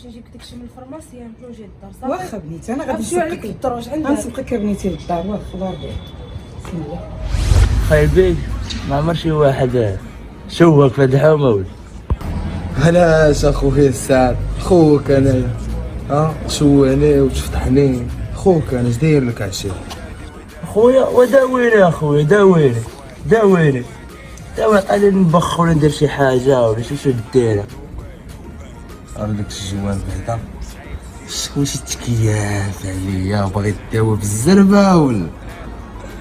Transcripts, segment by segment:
نجيب لك داكشي من الفارماسيان نجي للدار صافي. واخا بنيتي انا غادي نمشيو عليك للدروج عندك. غنسبقك يا بنيتي للدار واخا دار بسم الله. خايبين ما عمر شي واحد شوك في هاد الحومه. علاش اخويا السعد خوك انايا تشوهني وتفتحني خوك انا اش داير لك عشير خويا وداويني اخويا داويني داويني عطاني نبخ ولا ندير شي حاجه ولا شي ديرها. راه داك الجوان بعدا واش تكياف عليا باغي تداوي بالزربه ولا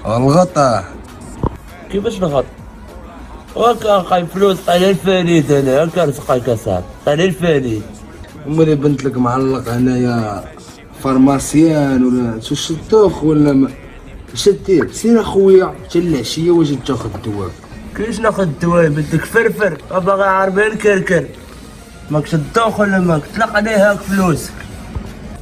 الغطا كيفاش نغط هاكا خايب فلوس على الفريد انا هاكا رزقك اصاحبي على الفريد. امري بنت لك معلق هنايا فارماسيان ولا شدوخ ولا ما شدير سير اخويا حتى العشيه واش تاخذ الدواء. كيفاش ناخذ الدواء بدك فرفر باغي عربين كركر ماكش الدوخ ولا ماك تطلق عليه هاك فلوس.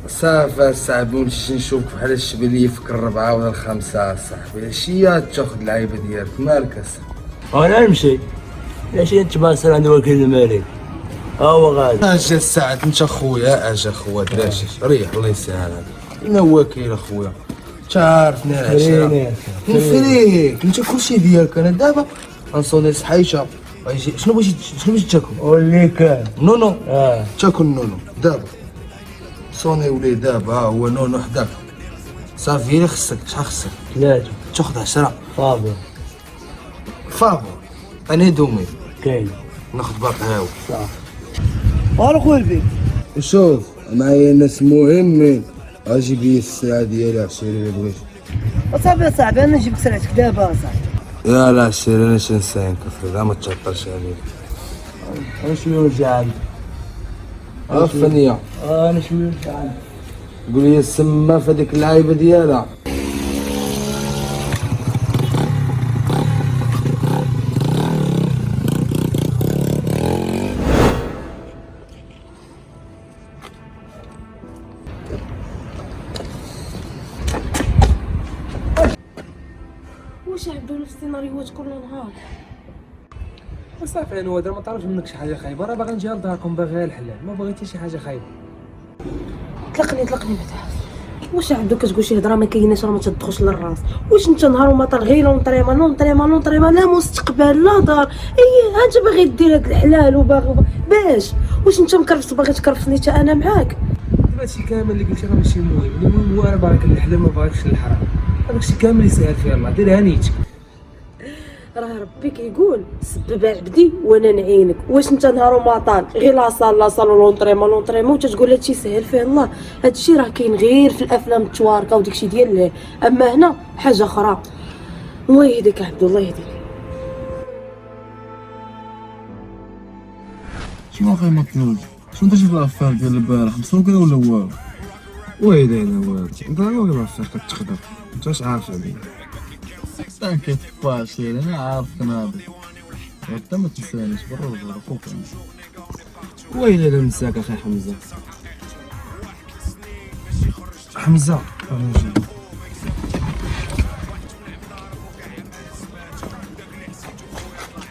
صافي صاحبي ونمشي نشوف بحال الشبليه في الربعه ولا الخامسه صاحبي العشيه تاخذ العيبه ديالك مالك اصاحبي. انا نمشي علاش انت باصر عند وكيل المالي ها هو غادي. اجا الساعه انت اخويا اجا خويا دراشي ريح الله يسهل هذا انا وكيل اخويا تعرفني العشره نفريك انت كلشي ديالك. انا دابا غنصوني الصحيشه شنو بغيتي تاكل واللي كان نونو تاكل نونو دابا صوني ولي دابا هو نونو حداك صافي لي خصك شحال خصك 3 تاخذ 10 فابور انا دومي كاين ناخذ باقي هاو صافي. والو خويا البيت شوف معايا ناس مهمين اجيب لي الساعه ديالي عشيري اللي بغيت. صاحبي انا نجيب سرعتك دابا صاحبي. يا لا عشيري انا شنساين كفر لا ما تعطلش عليك. انا شويه وجعان الفنيه انا شويه وجعان. قول لي السما في هذيك اللعيبه ديالها. واش عبدو في السيناريوهات كل نهار؟ صافي انا هذا ما طالبش منك شي حاجه خايبه راه باغي نجي لداركم باغي الحلال ما بغيتي شي حاجه خايبه. طلقني بعدا. واش عبدو كتقول شي هضره ما كايناش راه ما تدخلش للراس. واش انت نهار وما طال غير نونطريما لا مستقبل لا دار اي انت باغي دير هاد الحلال وباغي باش واش انت مكرفس باغي تكرفسني حتى انا معاك. دابا هادشي كامل اللي قلتي راه ماشي مهم المهم هو انا باغيك الحلال ما باغيكش الحرام هادشي كامل يسهل فيه الله ديرها نيتك. راه ربي كيقول سبب عبدي وانا نعينك. واش انت نهار وما طال غير لا صال لونطريمون وتتقول هادشي سهل فيه الله. هادشي راه كاين غير في الافلام التواركه وداكشي ديال الله اما هنا حاجه اخرى. الله يهديك عبدو الله يهديك. شنو اخي مطلوب شنو درتي في الافكار ديال البارح مسروقه ولا والو؟ ويلي انا والو انت غير الافكار كتخدم انت واش عارف عليا. تنكيت باشي انا عارفك ناضي انت ما تنسانيش بالرجل اخوك. ويلي انا نساك اخي حمزه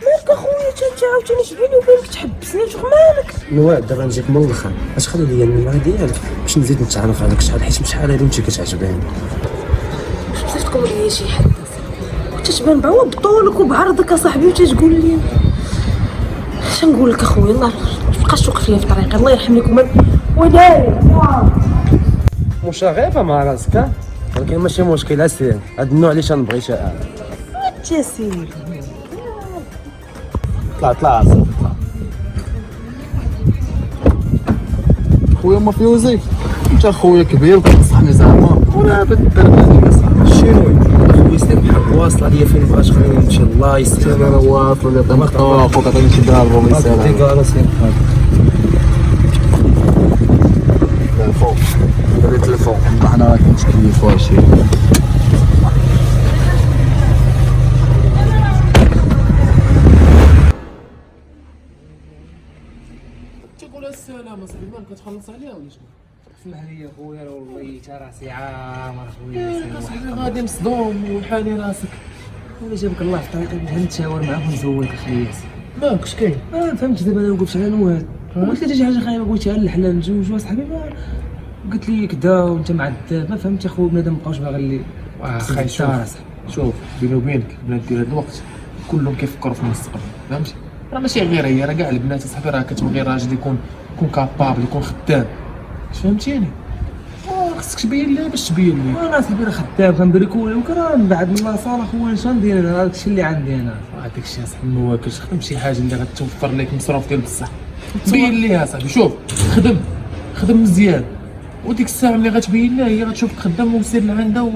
مالك اخويا انت عاوتاني شبيني وبينك تحبسني واش مالك؟ نواد دابا نجيك من الاخر اش خلي ليا النمره ديالك باش نزيد نتعرف عليك شحال حيت شحال هادي انت كتعجبني. بغيتك تقول لي شي حد تتبان بعوض بطولك وبعرضك اصاحبي وتتقول لي اش نقول لك اخويا الله مابقاش توقف ليا في طريقي الله يرحم لكم وداير مشاغبه مع راسك ولكن ماشي مشكل اسير هاد النوع اللي تنبغي انا. تسير طلع خويا مافيوزي انت خويا كبير وكتنصحني زعما وانا بالدرب صاحبي شنو خويا سلام بحال واصله ليا فين بغات خليني نمشي الله يسلمك. انا واصل ولا طمطا خوك عطيني شي دار الله يسلمك. ديك راسي الفوق دريت الفوق حنا راه كنتكيفوا هادشي. تقول السلام اصاحبي مالك كتخلص عليها ولا شنو؟ اسمح لي خويا والله تا راسي عامر خويا اصاحبي غادي مصدوم وحالي راسك. ولا جابك الله في طريقي بغيت نتشاور معاك ونزولك اخي ياسر. مالك اش كاين؟ فهمت دابا انا وقفت على نواد قلت لها شي حاجه خايبه قلتها الحلال نجوج وصاحبي قلت لي كدا وانت معذب ما فهمتش اخويا بنادم مابقاوش باغي اللي خايسه. شوف بيني وبينك البنات ديال هذا الوقت كلهم كيفكروا في المستقبل فهمتي، راه ماشي غير هي، راه كاع البنات اصاحبي راه كتبغي راجل يكون كابابل يكون خدام فهمتيني. خصك تبين ليه باش تبين ليه انا صاحبي راه خدام كنبريكولي وكرا من بعد ما صال اخويا اش غندير انا هذاك الشيء اللي عندي انا هذاك الشيء اصاحبي ما واكلش. خدم شي حاجه اللي غتوفر لك مصروف ديال بصح تبين ليه اصاحبي. شوف خدم مزيان وديك الساعه ملي غتبين لها هي غتشوفك خدام وسير لعندها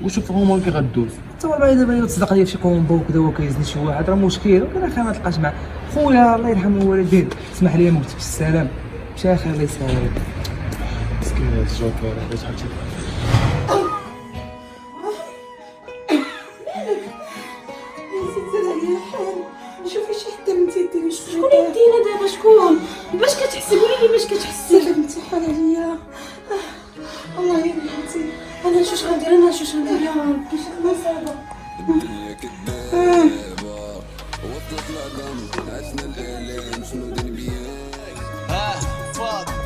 وشوف هما كي غدوز. حتى هو بعدا دابا تصدق ليا في شي كومبو وكذا وكيزني شي واحد راه مشكل ولكن اخي ما تلقاش معاه. خويا الله يرحم الوالدين اسمح لي ما قلتش السلام مشى اخي الله يسهل مسكين هاد الجوكر علاش حالتي شوفي شي حتى انت ديري شكون يدينا دابا شكون باش كتحسي قولي لي باش كتحسي بنتي حال عليا الله يا بنتي انا نشوف غندير يا ربي شنو صافا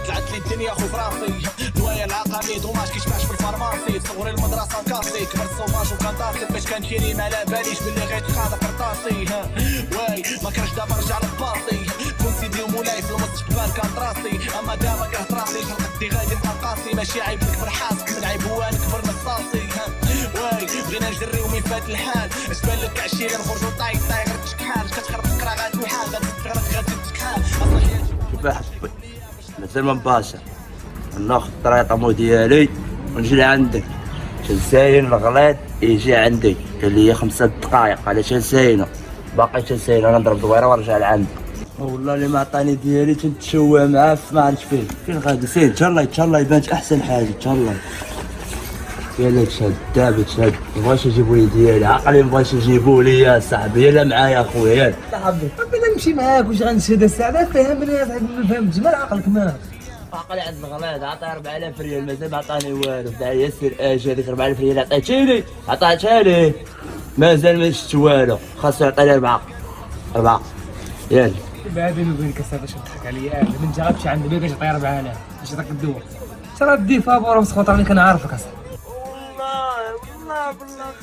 طلعت لي الدنيا خو فراسي نوايا العقامي دوماج كيشبعش في الفارماسي صغري المدرسه وكاسي كبرت صوفاج وكنطاسي باش كنشري ما على باليش باللي غيتقاضى قرطاسي واي ما كرهتش دابا رجع للباطي كون سيدي ومولاي في المستقبل كان راسي اما دابا كرهت راسي خلقتي غادي نبقى قاسي ماشي عيب نكبر حاسك من عيب هو نكبر نصاصي واي بغينا نجريو من فات الحال اش بان لك عشيرة نخرجو طاي غير تشكحال كتخرب تقرا غادي الحال غادي تغرق غادي تشكحال شوف احبي مازال ما مباشر ناخذ الطريطمو ديالي ونجي لعندك تنساين الغليظ يجي عندي قال لي 5 دقائق على تنساينه باقي تنساينه انا نضرب دويره ونرجع لعندك. والله اللي ما عطاني ديالي تنتشوى معاه ما عرفتش فين غادي فين ان شاء الله يبان احسن حاجه ان شاء الله. يلا تشد دابا تشد مبغاش يجيبوا لي ديالي عقلي مبغاش يجيبوا لي يا صاحبي يلا معايا اخويا يلا صاحبي بغينا نمشي معاك واش غنشد الساعه فهمني يا صاحبي ما فهمتش ما عقلك ما عقلي عند الغليظ عطاني 4000 ريال مازال ما عطاني والو بدا ياسر اجي هذيك 4000 ريال عطيتيني عطاتها ليه مازال ما شفت والو خاصو يعطيني 4 يلا بيني وبينك اصاحبي باش نضحك عليا من جا غتمشي عند بيك يعطي 4000 باش يعطيك الدواء ترى دي فابور مسخوط راني كنعرفك اصاحبي والله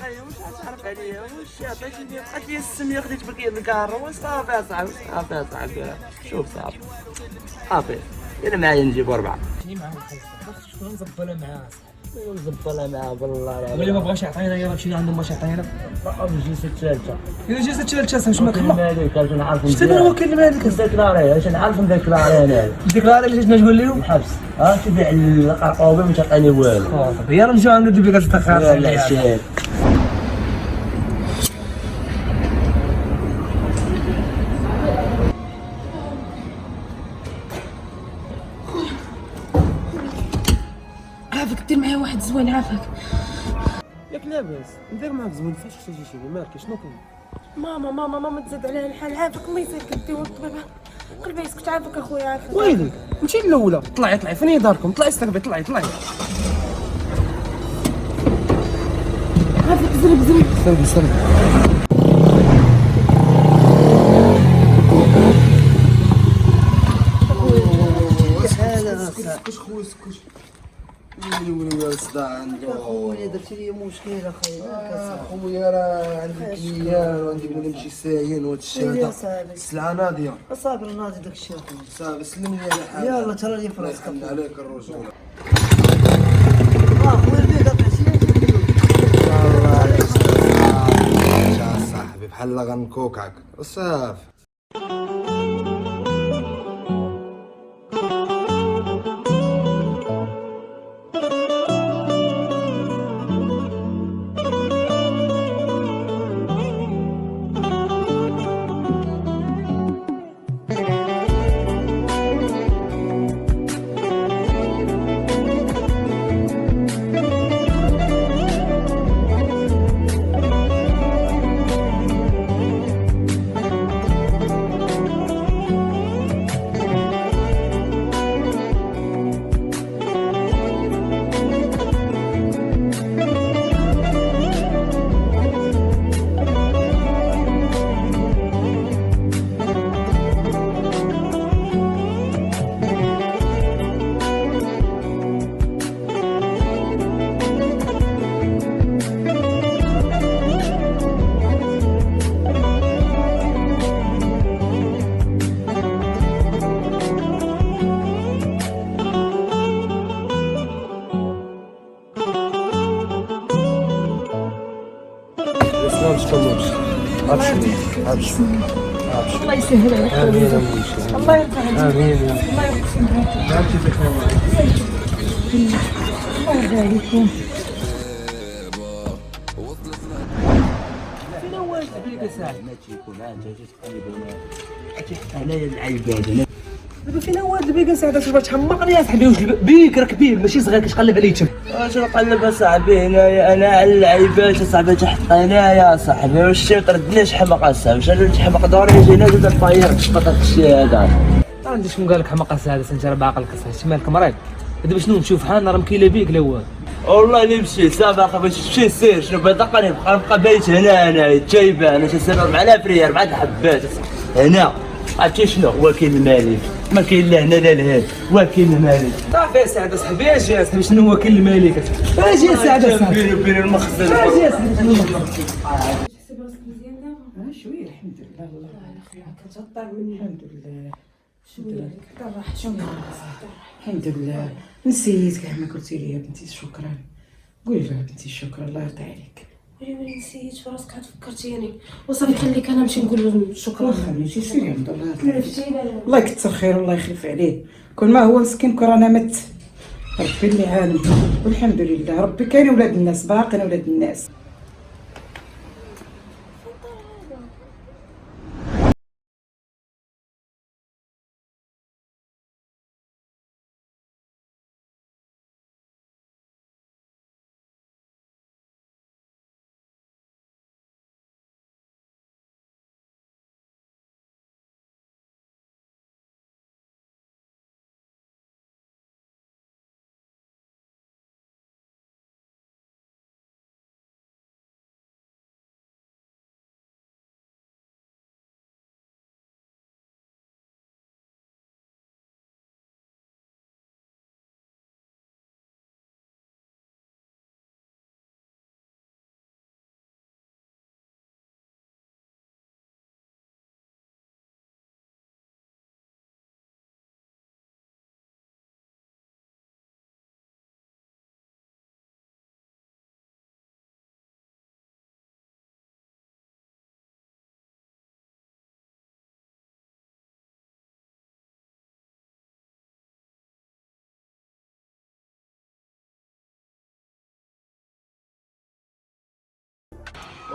خايب واش غتعرف عليا واش عطيتيني بقات لي السميه خديت بك الكار وصافي يا صاحبي شوف صافي انا معايا نجيبو 4 ماشي معاه شكون نزبلها معاه نزبلها معاه بالله ولا ما بغاش يعطينا يلاه مشينا عندهم باش يعطينا الجلسه الثالثه الا جلسه الثالثه واش ما كنا مالك باش نعرف شتي انا وكيل مالك نديكلاري باش نعرف نديكلاري انا ديكلاري اللي جينا نقول لهم الحبس تبيع القرقوبه ما تعطيني والو يلا نمشيو عند الدبيكه تاخر لا شيء عافاك دير معايا واحد زوين عافاك ياك لاباس ندير معاك زوين فاش تجي شي مالك شنو كاين ماما تزاد عليها الحال عافاك الله يسعدك الدواء الطبيب قلبي يسكت عافاك اخويا عافاك ويلي مشي الاولى طلعي فين داركم طلعي استقبي طلعي عافاك زرب سلبي كش ويلي الصداع عنده خويا درتي لي مشكل اخويا خويا راه عندي كليان وعندي بغينا نمشي ساهين وهاد الشهاده السلعه ناضيه صابر ناضي داك الشيء اخويا صافي سلم لي على حالك يلا ترى لي في الله راسك يحن عليك الرجوله خويا البيض يا صاحبي بحال غنكوكعك صافي الاسلام تكملش. ابشر ابشر الله يسهل عليك. امين امين. الله يرفع عليك. امين. الله يقسم عليك. الله يرضى عليكم. فين هو الحبيب ساعد ما تيكون انت جيت تقلب انايا العيباد. دابا فين هو هاد البيكا ساعه باش تحمقني اصاحبي؟ واش بيكر كبير ماشي صغير كتقلب عليه تما؟ واش نقلب اصاحبي هنايا انا على العيبات اصاحبي تحت هنايا صاحبي واش تردنيش حمق اصاحبي واش انا تحمق دوري جينا زاد الطاير تشبط هاد الشيء هذا. ما عنديش شكون قال لك حماقه سعاده انت راه بعقلك اصاحبي مالك مريض. دابا شنو نشوف حالنا راه مكيله بيك لا والو. والله اللي مشي صافي باش تمشي سير شنو بطاقه نبقى بايت هنا جايبه انا تسبب مع الافريار مع الحبات هنا عرفتي شنو هو كاين المالك ما كاين لا هنا لا لهاد هو كاين المالك. صافي سعاده صاحبي اجي اصاحبي شنو هو كاين الملك اجي سعاده صاحبي بيني وبين المخزن اجي يا صاحبي شنو هو؟ حسب راسك مزيان دابا؟ شويه الحمد لله والله. كتغطى مني. الحمد لله شويه حتى راح شويه. الحمد لله. نسيت كاع ما قلتي لي يا بنتي شكرا. قولي لها بنتي شكرا الله يرضي عليك. ويلي نسيت في راسك عاد فكرتيني وصافي خليك انا نمشي نقول لهم شكرا. خليتي سيري عبد الله عرفتيني. الله يكثر خير الله يخلف عليه. كل ما هو مسكين كرانا مت ربي اللي عالم والحمد لله ربي كاين ولاد الناس باقين ولاد الناس.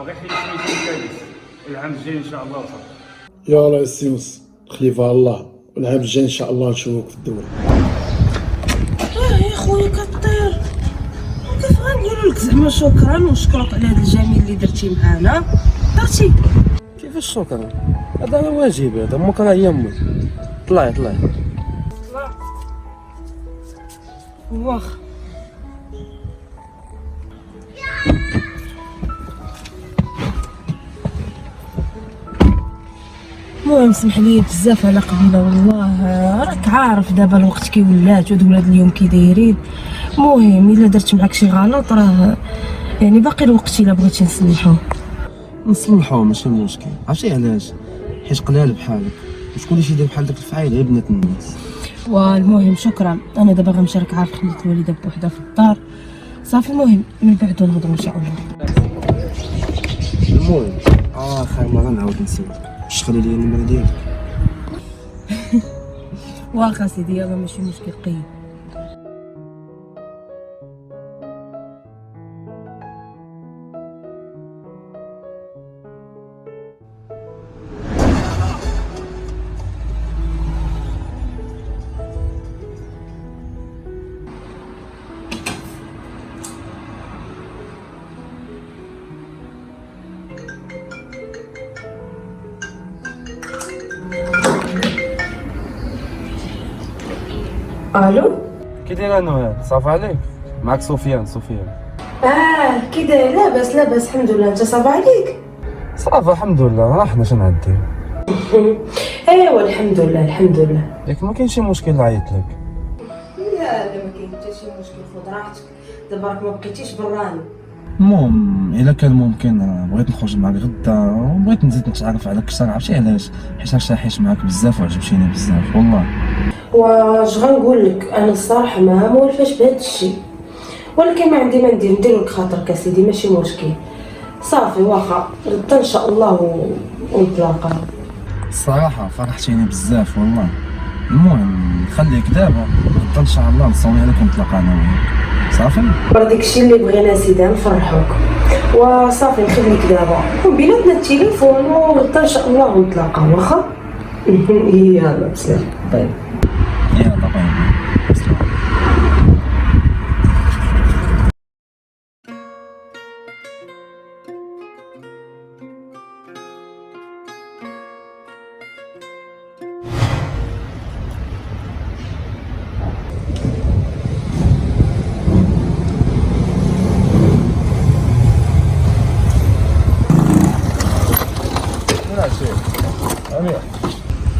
وغير حيد سميتو الثالث العام الجاي ان شاء الله وصافي. يلا يا سيمس خليفه الله والعام الجاي ان شاء الله نشوفك في الدوري. يا خويا كطير كيف غنقولوا لك زعما شكرا ونشكرك على هذا الجميل اللي درتي معانا درتي. كيفاش شكرا؟ هذا واجب هذا امك راه هي امي. طلعي واخا المهم سمح لي بزاف على قبيله والله راك عارف دابا الوقت كي ولات ولاد اليوم كي دايرين. المهم الا درت معاك شي غلط راه يعني باقي الوقت الا بغيتي نصلحوه. نصلحوه ماشي مشكل. عرفتي علاش؟ حيت قلال بحالك وشكون اللي يدير بحال داك الفعايل غير بنات الناس. والمهم شكرا انا دابا غنمشي راك عارف خليت الوالده بوحدها في الدار صافي. المهم من بعد نهضروا ان شاء الله. المهم خير ما غنعاود نسيت واش تخلي لي النمره ديالك. واخا سيدي يلا ماشي مشكل قيد. الو كي دايره نوال؟ صافي عليك؟ معك سفيان. كي داير؟ لاباس الحمد لله. انت صافي عليك؟ صافي الحمد لله. راه حنا شنو ندير؟ ايوا الحمد لله. ياك ما كاين شي مشكل نعيط لك؟ لا ما كاين حتى شي مشكل خذ راحتك دابا راك ما بقيتيش براني. المهم الا كان ممكن بغيت نخرج معك غدا وبغيت نزيد نتعرف عليك اكثر. عرفتي علاش؟ حيت راك شاحيش معاك بزاف وعجبتيني بزاف والله. واش غنقول لك انا الصراحه ما موالفاش بهذا الشيء ولكن ما عندي ما ندير لك خاطرك اسيدي ماشي مشكل. صافي واخا غدا ان شاء الله ونتلاقاو. الصراحه فرحتيني بزاف والله. المهم خليك دابا غدا ان شاء الله نصوني عليك ونتلاقى انا وياك صافي. راه داكشي اللي بغينا سيدي نفرحوك وصافي نخليك دابا وبيناتنا التليفون وغدا ان شاء الله نتلاقاو واخا. يلا بسلام. طيب يلا طيب بسلام.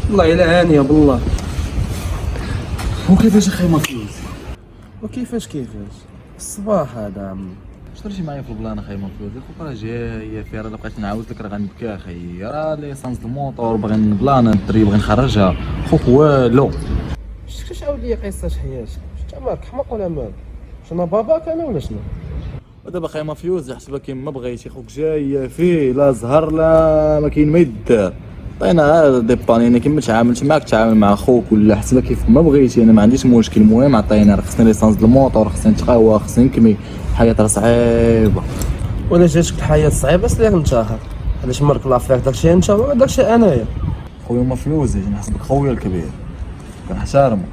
والله الا هانيه بالله. وكيفاش اخي مفيوز؟ وكيفاش الصباح هذا شطرتي معايا في البلان اخي مفروض اخوك راه جايه فيها راه بقيت نعاود لك راه غنبكي اخي راه ليسانس الموطور باغي نبلان الدري باغي نخرجها خوك والو. شكون عاود لي قصه حياتك؟ انت مالك حماق ولا مالك؟ شنو باباك انا ولا شنو؟ ودابا اخي مفيوز حسبك كيما بغيتي خوك جايه فيه لا زهر لا ما كاين ما يدار. عطينا ديبانيني كيما تعاملت معاك تعامل مع خوك ولا حسبك كيف ما بغيتي انا ما عنديش مشكل. المهم عطينا راه خصني ليسانس الموطور خصني نتقهوى خصني نكمي الحياه راه صعيبه. ولا جاتك الحياه صعيبه سليك نتاخر علاش مالك لافير داكشي انت ولا داكشي انايا. خويا مفلوزي نحسبك خويا الكبير كنحتارمك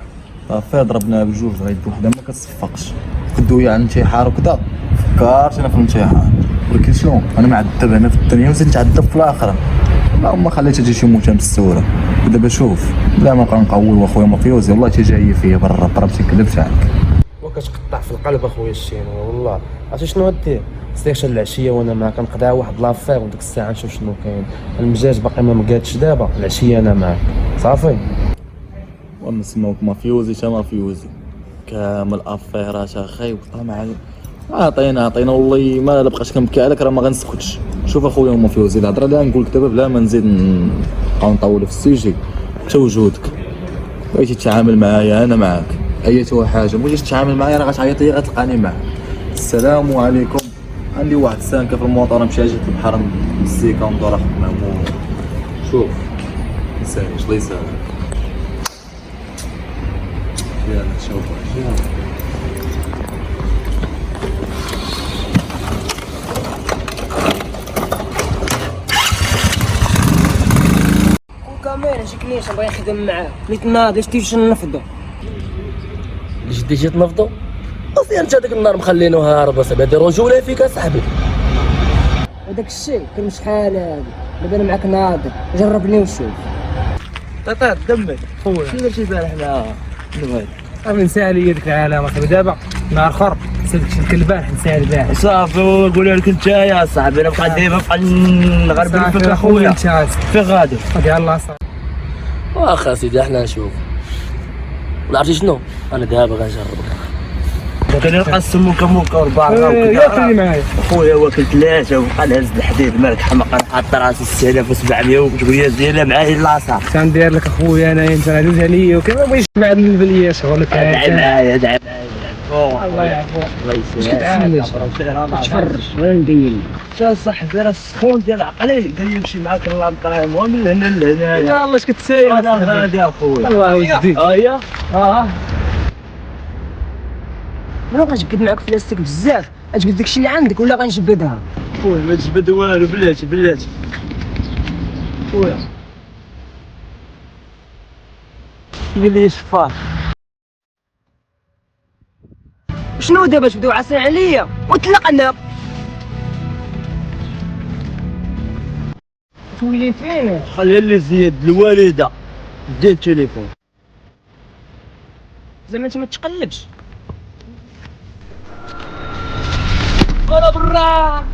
صافي ضربنا بجوج راه يد وحده ما كتصفقش. كدويا على الانتحار وكذا فكرت انا في الانتحار ولكن شنو انا معذب هنا في الدنيا وزيد نتعذب في الاخره. اللهم خليتها تجي شي موته مستوره. ودابا شوف بلا ما نبقى نقوي واخويا مفيوزي والله تي جاي فيا برا ما تيكذبش عليك. وكتقطع في القلب اخويا الشينوي والله. عرفتي شنو غدير؟ سير العشيه وانا معاك نقضيها واحد لافير وديك الساعه نشوف شنو كاين. المجاج باقي ما مقادش دابا العشيه انا معاك صافي. ونسموك مافيوزي تا مافيوزي كامل افيرات اخي وطمع. عطينا والله ما بقاش كنبكي عليك راه ما غنسكتش. شوف اخويا مافيوزي الهضره اللي غنقول لك دابا بلا ما نزيد نبقاو نطولوا في السيجي حتى وجودك. بغيتي تتعامل معايا انا معاك ايتها حاجه بغيتي تتعامل معايا راه غتعيط لي غتلقاني معاك. السلام عليكم. عندي واحد السانكه في الموطور نمشي اجي البحر نسيكا وندور اخد معمول. شوف نساليش الله يسهل. يلا شوف يلا. كمان شكليش بغا يخدم معاه قلت ناض ليش تيجي نفضو ليش تيجي تنفضو اصلا انت هذاك النهار مخلينو هارب اصاحبي هادي رجوله فيك اصاحبي. هذاك الشيء كان شحال هادي دابا انا معاك ناضي جربني وشوف. طيط دمك خويا شنو درتي البارح مع الوالد؟ راه نسى عليا ديك العلامه صاحبي دابا نهار اخر سالك شي البارح نسى على البارح صافي ونقول لك انت يا صاحبي انا بقى ديما بقى نغربل فيك اخويا فين غادي غادي الله صافي. واخا سيدي احنا نشوف ولا عرفتي شنو انا دابا غنجربك. كان نقسمو كموكا ورباعه يا معايا خويا واكل ثلاثه وبقى نهز الحديد مالك حماق انا حاط راسي 6700 وشويه ديالها معايا لاصا. كندير لك اخويا انا انت غادوز عليا وكما بغيتش مع البليه شغل لك دعي معايا الله يعفو الله يسلمك. تفرج وين ندير يا صاحبي راه السخون ديال عقلي قال لي نمشي معاك للانطريم من هنا لهنايا. يا الله اش كتسايل انا غادي اخويا الله يهديك. ايا انا غنجبد معاك فلاستيك بزاف اجبد داكشي اللي عندك ولا غنجبدها. خويا ما تجبد والو بلاتي خويا قال لي شفار. شنو دابا تبداو عاصين عليا وطلقنا تولي فين خلي لي زياد الوالده دير التليفون زعما انت ما تقلبش. انا برا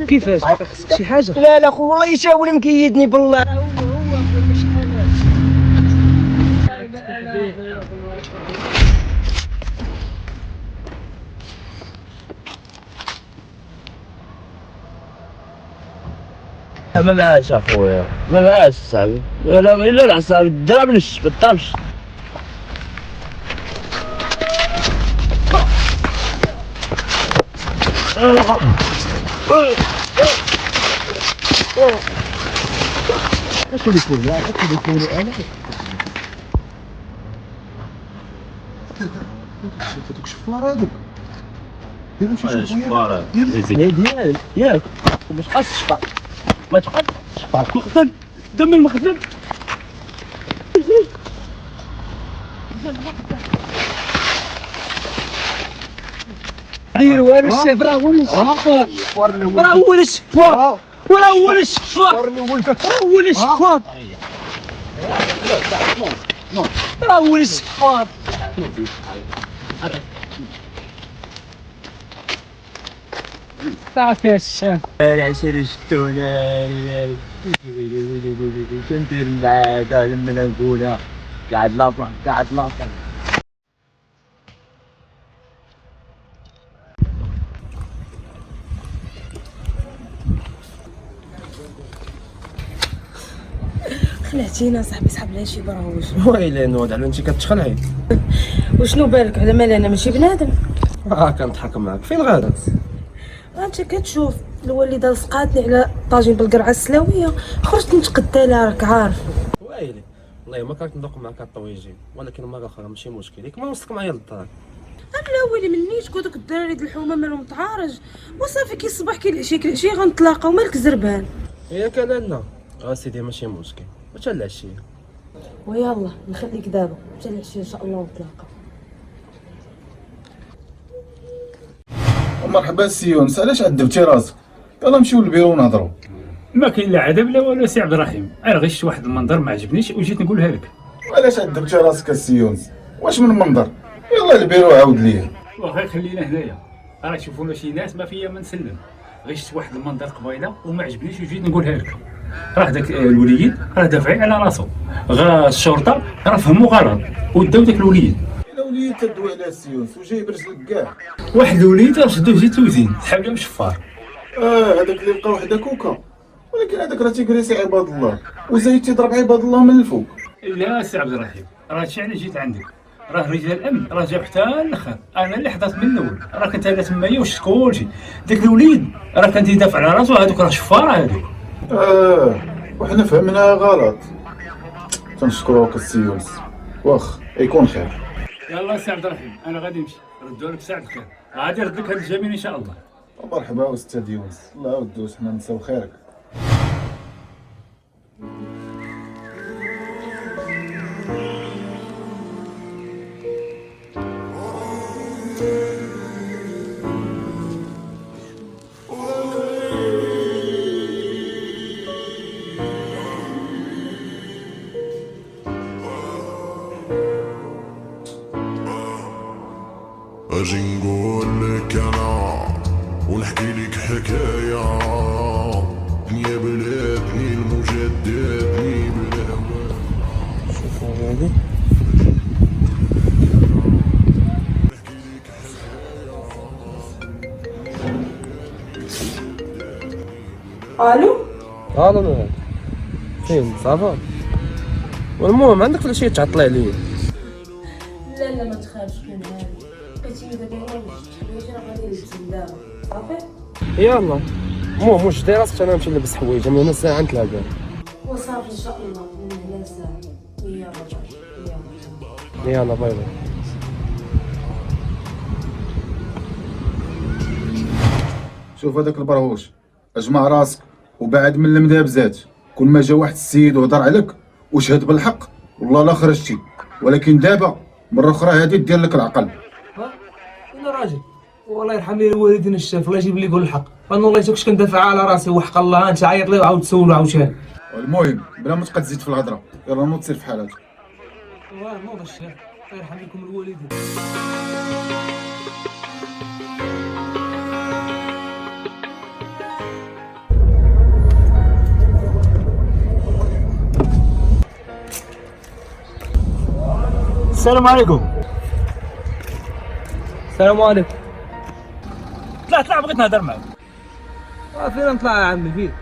كيفاش خصك شي حاجه؟ لا خو والله يشاول مكيدني بالله. ما معاش اخويا ما معاش صاحبي لا الا صاحبي ضربنيش ما تضربش. هذوك الشفار هذوك ديروا شي الشفارة ديالك ياك باش تبقاش الشفار ما تبقاش الشفار خدم دم المخدم ديروا انا الشيف راه هو الشفار راه هو الشفار وراه هو الشفار راه هو الشفار راه هو الشفار صافي الشام عشان شتونا كندير معاه كاع لما نقولها قاعد لافا قاعد لافا خلعتينا صاحبي صحاب شي براوش. ويلي نوض على انت كتخلعي. وشنو بالك على مال انا ماشي بنادم؟ كنضحك معاك فين غادا؟ انت كتشوف الوالده لصقاتني على طاجين بالقرعه السلاويه، خرجت نتقدى لها راك عارف. ويلي والله ما كنت ندوق معاك الطويجين، ولكن المره الاخرى ماشي مشكل، ياك ما وصلك معايا للدار. لا ويلي منيش كودوك الدراري د الحومه مالهم متعارج وصافي كي الصباح كي العشيه غنتلاقاو مالك زربان. ياك لالا سيدي ماشي مشكل، حتى العشيه. ويلا نخليك دابا حتى العشيه ان شاء الله ونتلاقاو. مرحبا السي يونس، علاش عذبتي راسك؟ يلا نمشيو للبيرو ونهضروا. ما كاين لا عذاب لا والو سي عبد الرحيم، انا غشت واحد المنظر ما عجبنيش وجيت نقولها لك. علاش عذبتي راسك السي يونس؟ واش من منظر؟ يلا البيرو عاود ليا. واخا خلينا هنايا، راه شوفونا شي ناس ما فيا ما نسلم، غشت واحد المنظر قبيله وما عجبنيش وجيت نقولها لك. راه داك الوليد راه دافعين على راسو، غا الشرطه راه فهموا غلط وداو داك الوليد. الا وليت تدوي على السي يونس وجايب رجلك كاع. واحد الوليد راه شدوه جي توزين سحاب له مشفار. هذاك اللي لقى وحده كوكا، ولكن هذاك راه تيكريسي عباد الله وزايد تيضرب عباد الله من الفوق. لا سي عبد الرحيم، راه هادشي علاش جيت عندك، راه رجال الامن راه جاو حتى الاخر، انا اللي حضرت من الاول، راه كنت انا تمايا وشفت كلشي، داك الوليد راه كان تيدافع على راسو، هادوك راه شفاره هادوك. وحنا فهمناها غلط. تنشكروك السي يونس، واخ يكون خير. يلا سي عبد الرحيم انا غادي نمشي، ردوا لك ساعه الخير، غادي نرد لك هاد الجميل ان شاء الله. مرحبا استاذ يونس، الله يردوش حنا نساو خيرك. اجي نقول لك انا ونحكي لك حكايه، دنيا بلادني المجددني بالهوى. شوفوا هادي الو لا فين صافا؟ والمهم عندك في العشيه تعطلي عليا. لا ما تخافش كاين هادي بقيتي دابا حوايج راه غادي نلبس دابا صافي. يلا المهم واش داير راسك انا نمشي نلبس حوايج من هنا ساعه نتلاقى. وصافي ان شاء الله من هنا ساعه. يلا يلا باي باي. شوف هذاك البرهوش، اجمع راسك وبعد من المذابزات. كل ما جا واحد السيد وهضر عليك وشهد بالحق والله لا خرجتي، ولكن دابا مره اخرى هذه دير لك العقل. انا راجل والله يرحم لي الوالدين الشاف، الله يجيب لي يقول الحق، انا والله كنت كندافع على راسي وحق الله انت عيط لي وعاود تسولو عاوتاني. المهم بلا ما تبقى تزيد في الهضره، يلا نوض سير في حالك. والله نوض الشاف، الله يرحم لكم الوالدين. السلام عليكم. السلام عليكم. طلع بغيت نهضر معاك. فين نطلع يا عمي فين؟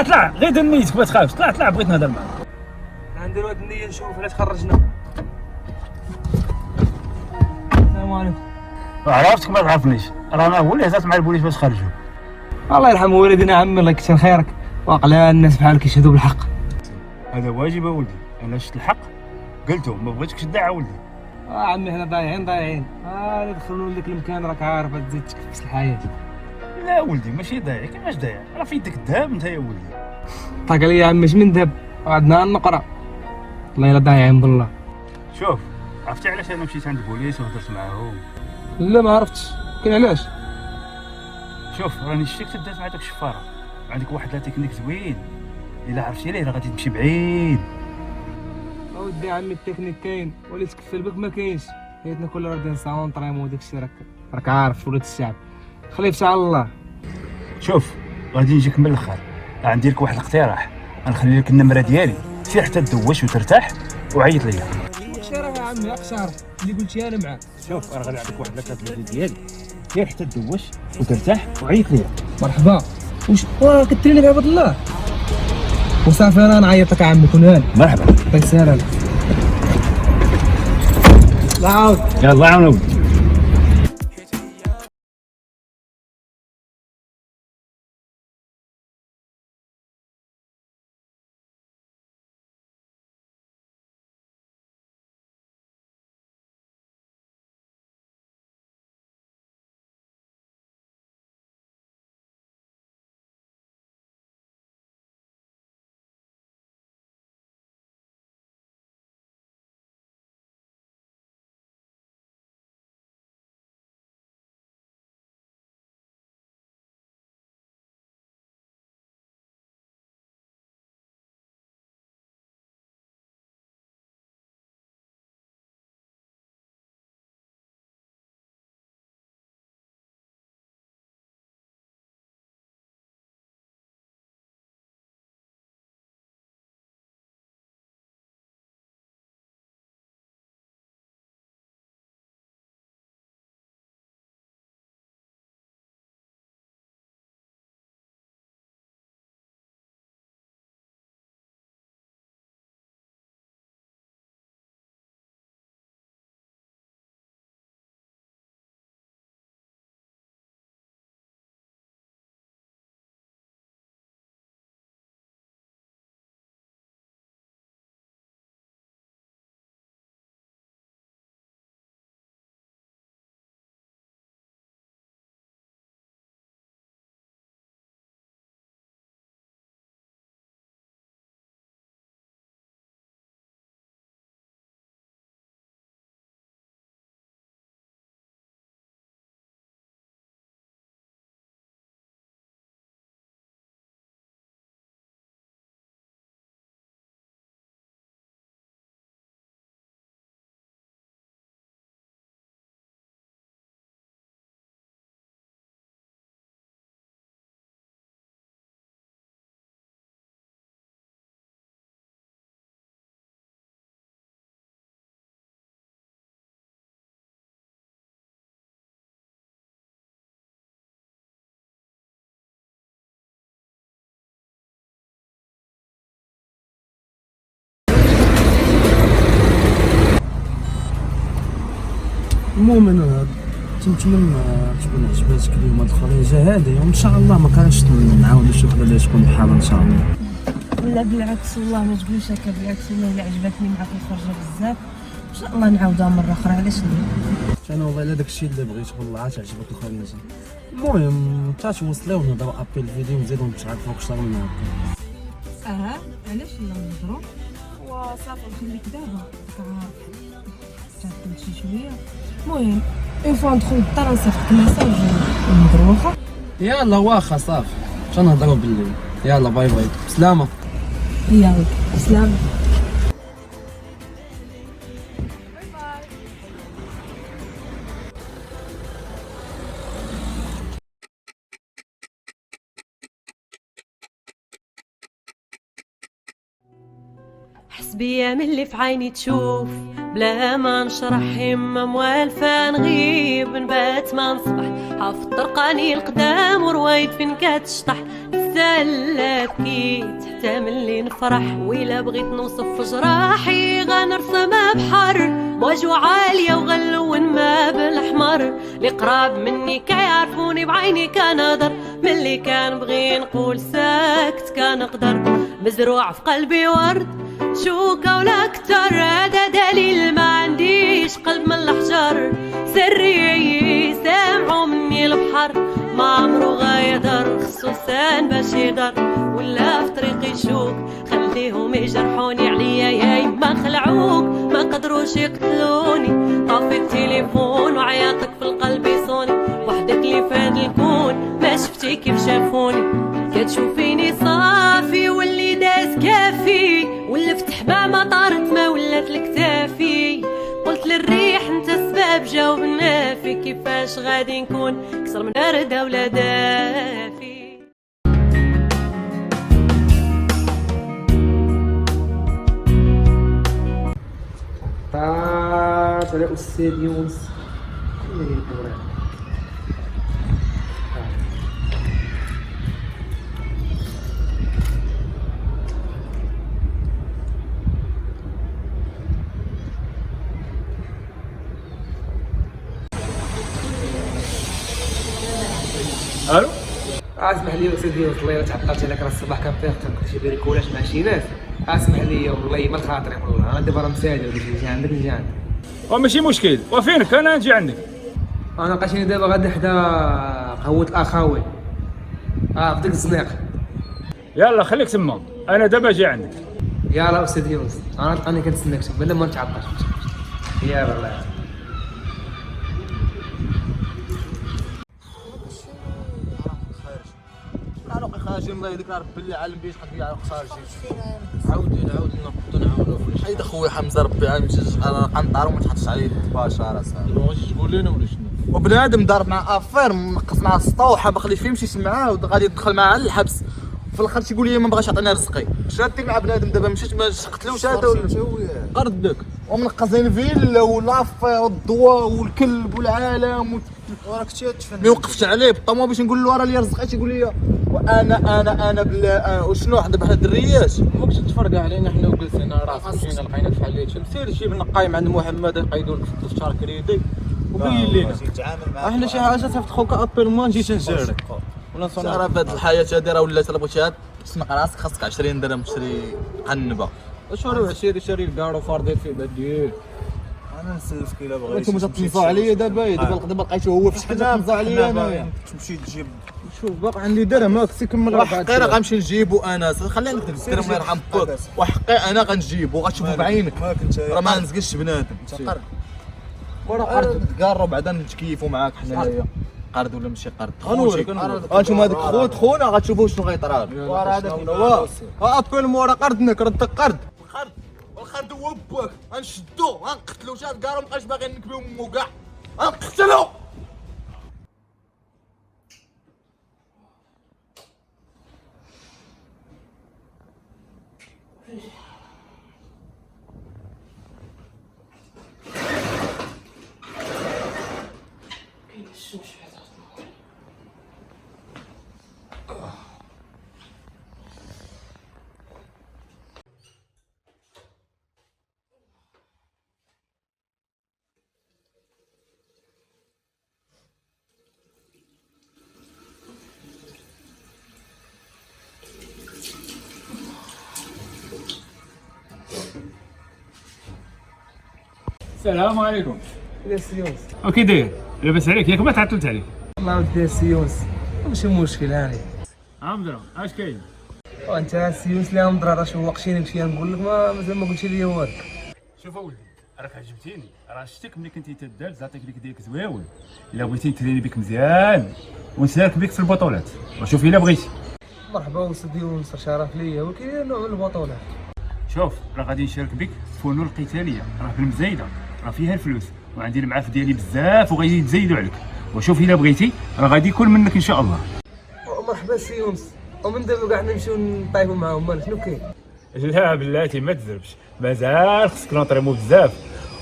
طلع غير دير نيتك ما تخافش، طلع بغيت نهضر معاك. عندنا واحد النية نشوف علاش خرجنا. السلام عليكم. عرفتك ما تعرفنيش، رانا هو اللي هزات مع البوليس باش خرجوا. الله يرحم والدينا عمي، الله يكثر خيرك. واقلا الناس بحالك يشهدوا بالحق. هذا واجب اولدي، انا شفت الحق قلته، ما بغيتكش تدعي ولدي. عمي حنا ضايعين. ندخلوا لك المكان راك عارف تزيد تكفس الحياه. لا ولدي ماشي ضايع، كيفاش ضايع؟ راه في يدك الذهب انت يا ولدي. طاق عليا عمي اش من ذهب، عندنا النقره. والله الا ضايعين بالله. شوف، عرفتي علاش انا مشيت عند البوليس وهضرت معاهم؟ لا ما عرفتش، كاين علاش؟ شوف راني شفتك تدات مع داك الشفاره، عندك واحد لا تكنيك زوين، الا عرفتي ليه راه غادي تمشي بعيد. اودي عمي التكنيك كاين، ولي تكفل بك ما كاينش. حياتنا كلها راك نساون طريمو وداك الشيء راك عارف ولاد الشعب. خليه في الله. شوف غادي نجيك من الاخر، عندي لك واحد الاقتراح، غنخلي لك النمره ديالي سير حتى تدوش وترتاح وعيط ليا. واش راه يا عمي اقشار اللي قلتي انا معاك. شوف انا غنعطيك واحد لاكارت ديالي، سير حتى تدوش وترتاح وعيط ليا. مرحبا. واش كتريني بعبد الله؟ وصافي انا نعيط لك عمي كون هاني. مرحبا. الله يسهل. لا عاود. يلا عاونوا. المهم انا تنتمنى تكون عجباتك اليوم هاد الخريجه هادي، وان شاء الله ما كانش نعاودو شي وحده اللي تكون بحالها ان شاء الله. لا بالعكس والله ما تقوليش هكا، بالعكس والله الا عجبتني معاك الخرجه بزاف، ان شاء الله نعاودها مره اخرى. علاش لا؟ انا والله الا داكشي اللي بغيت والله عاد تعجبك الخريجه. المهم تا توصليو ونهضروا ابي الفيديو ونزيدو نتعرفوا اكثر من هكا. علاش لا نهضروا؟ وصافي نخليك دابا راك عارف تعطلت شي شويه. المهم اون فوا ندخل للدار نصيفط ميساج ونهضروا. واخا يلا واخا صافي تنهضروا بالليل. يلا باي باي سلامه. يلا سلام. حسبيا من اللي في عيني تشوف، بلا ما نشرح يما موالفة نغيب نبات ما نصبح، حافظ طرقاني القدام وروايد فين كتشطح. نتسلى بكيت حتى ملي نفرح، وإلا بغيت نوصف جراحي غنرسمها بحر، موجو عالية وغنلون ما بالاحمر. اللي قراب مني كيعرفوني بعيني كنهضر، ملي كنبغي نقول ساكت كنقدر. مزروع في قلبي ورد شوكة ولا كتر، هذا دليل ما عنديش قلب من الحجر. سري سامعوا مني البحر، ما عمرو غيدر خصو لسان باش يهدر. ولا في طريقي شوك خليهم يجرحوني، عليا يا يما خلعوك ما قدروش يقتلوني. طافي التليفون وعياطك في القلب يصوني، وحدك اللي فاد الكون ما شفتي كيف شافوني. كتشوفيني صافي واللي داز كافي، واللي فتح باب ما طارت ما ولات لكتافي. قلت للريح انت السبب جاوب نافي، كيفاش غادي نكون كسر من باردة ولا دافي. على أستاذ يونس. الو اسمح لي استاذ يونس، والله الا تعطلت عليك، راه الصباح كان فيها كنت شي بريكولاج مع شي ناس. اسمح لي والله ما خاطري، والله انا دابا راه مسالي ولا نجي عندك نجي عندك. وماشي مشكل، وفينك انا نجي عندك. انا لقيتني دابا غادي حدا قهوة الاخاوي في ديك الزنيق. يلا خليك تما، انا دابا جاي عندك. يلا استاذ يونس انا كنتسناك بلا ما نتعطلش. يلا الله خارجين الله يهديك ربي اللي علم بيش قد يعرف خارجين. عاود نعاودو حيد اخويا حمزه ربي عالم انا قنطر وما تحطش عليه باشا صاحبي. واش تقول لنا ولا شنو؟ وبنادم ضارب مع افير منقص مع السطوحه ما خليش فيه يمشيش معاه وغادي يدخل معاه للحبس. في الاخر تيقول لي ما بغاش يعطيني رزقي. شادين مع بنادم دابا مشيت ما قتلوش هذا ولا قرد لك ومنقصين فيلا والافير والضواء والكلب والعالم وراك تشفن. ما وقفتش عليه بالطموح باش نقول له راه لي رزقي تيقول لي وانا بلا وشنو حنا بحال الدريات ماكش تفرقع علينا حنا وجلسنا راسنا جينا لقينا في حليت سير جيب لنا قايم عند محمد يقيدوا لك في الشهر كريدي وبين لينا احنا شي حاجه صيفط خوك ابل ما نجيش نجرك ولا صنع. راه في هذه الحياه هذه راه ولات بغيتي تسمق راسك خاصك 20 درهم تشري قنبه. شري الكارو فاردين فيه بديل. انا نسلفك الا بغيتي. انتم تنصوا عليا دابا لقيته هو في شحال تنصوا عليا انايا. تمشي تجيب شوف باقي عندي درهم هاك سي كمل راه حقي راه غنمشي نجيبو انا خلينا نكتب الدرهم الله يرحم باك وحقي انا غنجيبو غتشوفو بعينك راه ما نزقش بنادم. وراه قرد تقارب بعدا نتكيفو معاك حنايا قرد ولا ماشي قرد. غنوريك غنشوف هذاك خونا غتشوفوا شنو غيطرا لك. وراه هذاك ابل مورا قردنك ردك قرد والقرد هو باك غنشدو غنقتلو شاد كاع مابقاش باغي نكبيو مو كاع غنقتلو. السلام عليكم. يا سيونس اوكي داير لاباس عليك ياك ما تعطلت عليك. الله ودي سيونس ماشي مشكل هاني عمدرا اش كاين؟ وانت سيونس اللي عمدرا راه شوقتيني مشي نقول لك مازال ما قلتش لي والو. شوف اولدي راك عجبتيني، راه شتك ملي كنتي تدال زعطيك ليك ديك زواول. الا بغيتي تريني بك مزيان ونشارك بك في البطولات وشوف الا بغيتي. مرحبا استاذ يونس شرف ليا ولكن نوع من البطولات. شوف راه غادي نشارك بك في فنون القتاليه راه بالمزايده راه فيها الفلوس وعندي المعارف ديالي بزاف وغادي يتزايدوا عليك وشوف الا بغيتي راه غادي يكون منك ان شاء الله. مرحبا سي يونس ومن دابا كاع نمشيو نطيبوا معاهم مال شنو كاين؟ لا بلاتي ما تزربش مازال خصك نطريمو بزاف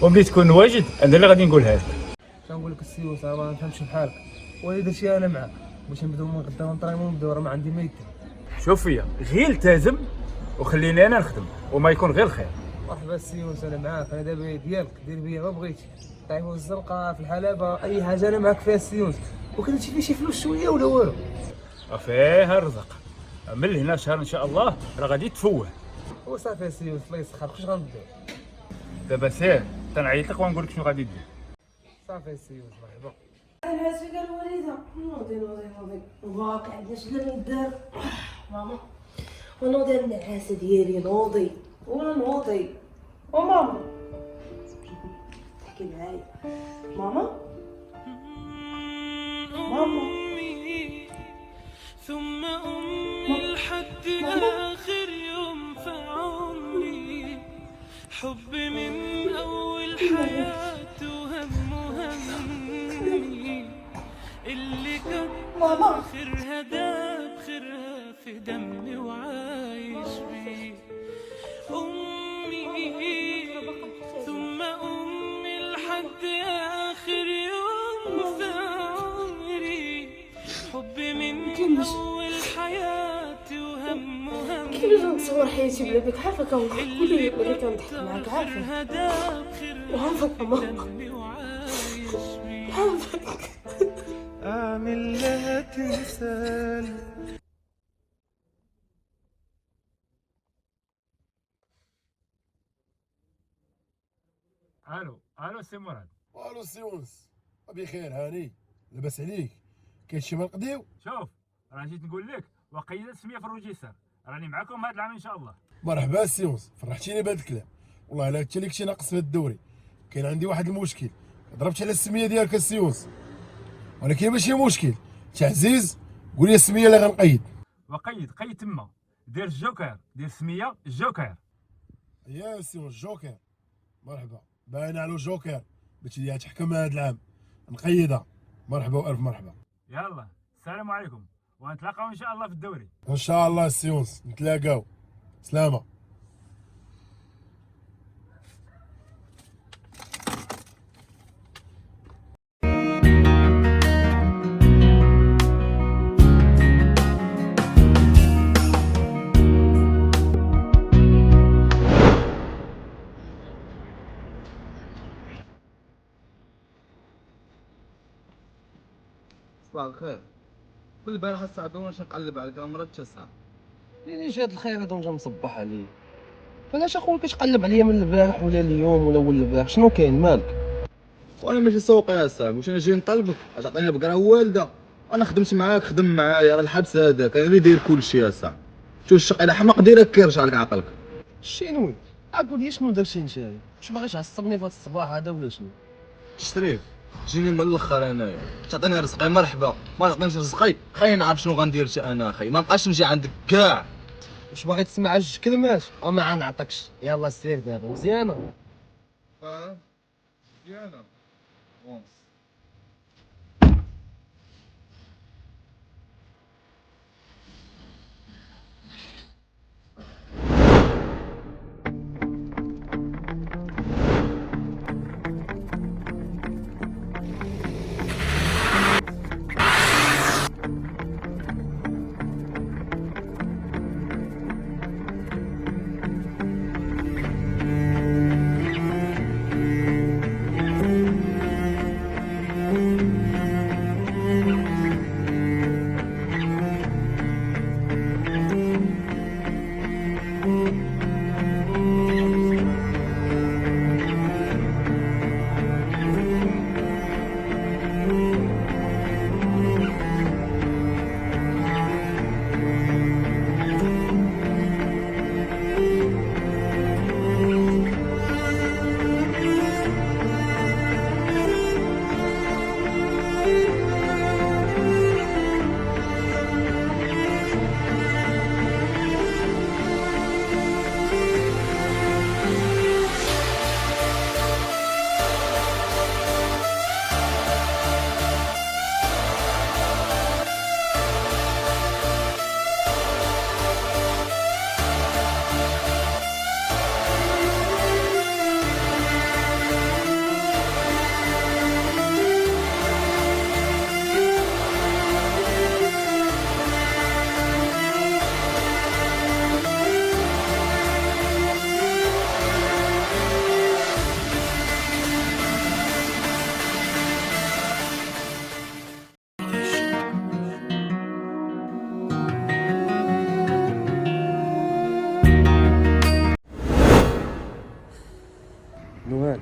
وملي تكون واجد انا اللي غادي نقولها لك. كنقول لك السي يونس ما نفهمش بحالك ولكن درتي انا معاك باش نبداو من غدا نطريمو نبداو راه ما عندي ما يدير شوف فيا غير التزم وخليني انا نخدم وما يكون غير خير. مرحبا السيوس، انا معاك، انا دابا ديالك، دير بيا ما بغيتي. طيب الزنقه في الحلبه اي حاجه انا معاك فيها السيوس، وكنتي فيه شي فلوس شويه ولا والو. فيه الرزق من هنا شهر ان شاء الله راه غادي تفوه. وصافي يا سيوس الله يسخر، واش غندير؟ دابا سير تنعيط لك ونقول لك شنو غادي دير. صافي يا سيوس مرحبا. انا اسفه قال الوالده نوضي واقع عندنا شنو ندير ماما، ونوضي النعاسه ديالي نوضي وماما تحكي معايا ماما ثم أمي لحد آخر يوم في عمري، حب من أول حياتي وهم همي، اللي كان آخرها داب خيرها في دمي وعايش بيه. أمي ثم أمي لحد آخر يوم في عمري، حبي من أول حياتي وهم همي. كيفاش نتصور حياتي بلا بك؟ عارفه كنقول لك ولا كنضحك معاك، عارفه عارفك أعمل لها تمثال. الو سي مراد. الو سيونس، بخير هاني، لاباس عليك؟ كاين شي ما نقضيو؟ شوف راه جيت نقول لك وقيله السميه في الروجيستر، راني معاكم هذا العام ان شاء الله. مرحبا سيونس، فرحتيني بهذا الكلام، والله الا حتى ليك شي ناقص في هذا الدوري. كاين عندي واحد المشكل، ضربت على السميه ديالك السيونس، ولكن ماشي مشكل، تعزيز قول لي السميه اللي غنقيد. قيد تما، دير الجوكر، دير السميه الجوكر. يا سيونس جوكر، مرحبا، باين على جوكر باش ليها تحكم هذا العام، نقيدها. مرحبا والف مرحبا. يلا السلام عليكم ونتلاقاو ان شاء الله في الدوري. ان شاء الله السيونس نتلاقاو، سلامه. صباح الخير. كل بارح الساعة وانا نقلب على الكاميرا 9. ليش هاد الخير هذا جا مصبح عليه؟ علاش اخويا كتقلب عليا من البارح ولا اليوم ولا البارح؟ شنو كاين مالك؟ وانا ماشي سوق يا صاحبي، واش انا جاي نطلبك تعطيني البقره والده؟ انا خدمت معاك خدم معايا، راه الحبس هذاك انا اللي داير كلشي يا صاحبي. شوف الشق الا حماق ديرك كيرجع لك عقلك. شنو؟ عقول لي شنو درتي نتايا؟ واش باغي تعصبني في هاد الصباح هذا ولا شنو؟ تشريف جيني من الاخر انايا، تعطيني رزقي مرحبا، ما تعطينيش رزقي خليني نعرف شنو غندير انا اخي، ما نبقاش نجي عندك كاع. واش باغي تسمع جوج كلمات وما غنعطيكش؟ يلا سير دابا مزيانه. مزيانه بونس.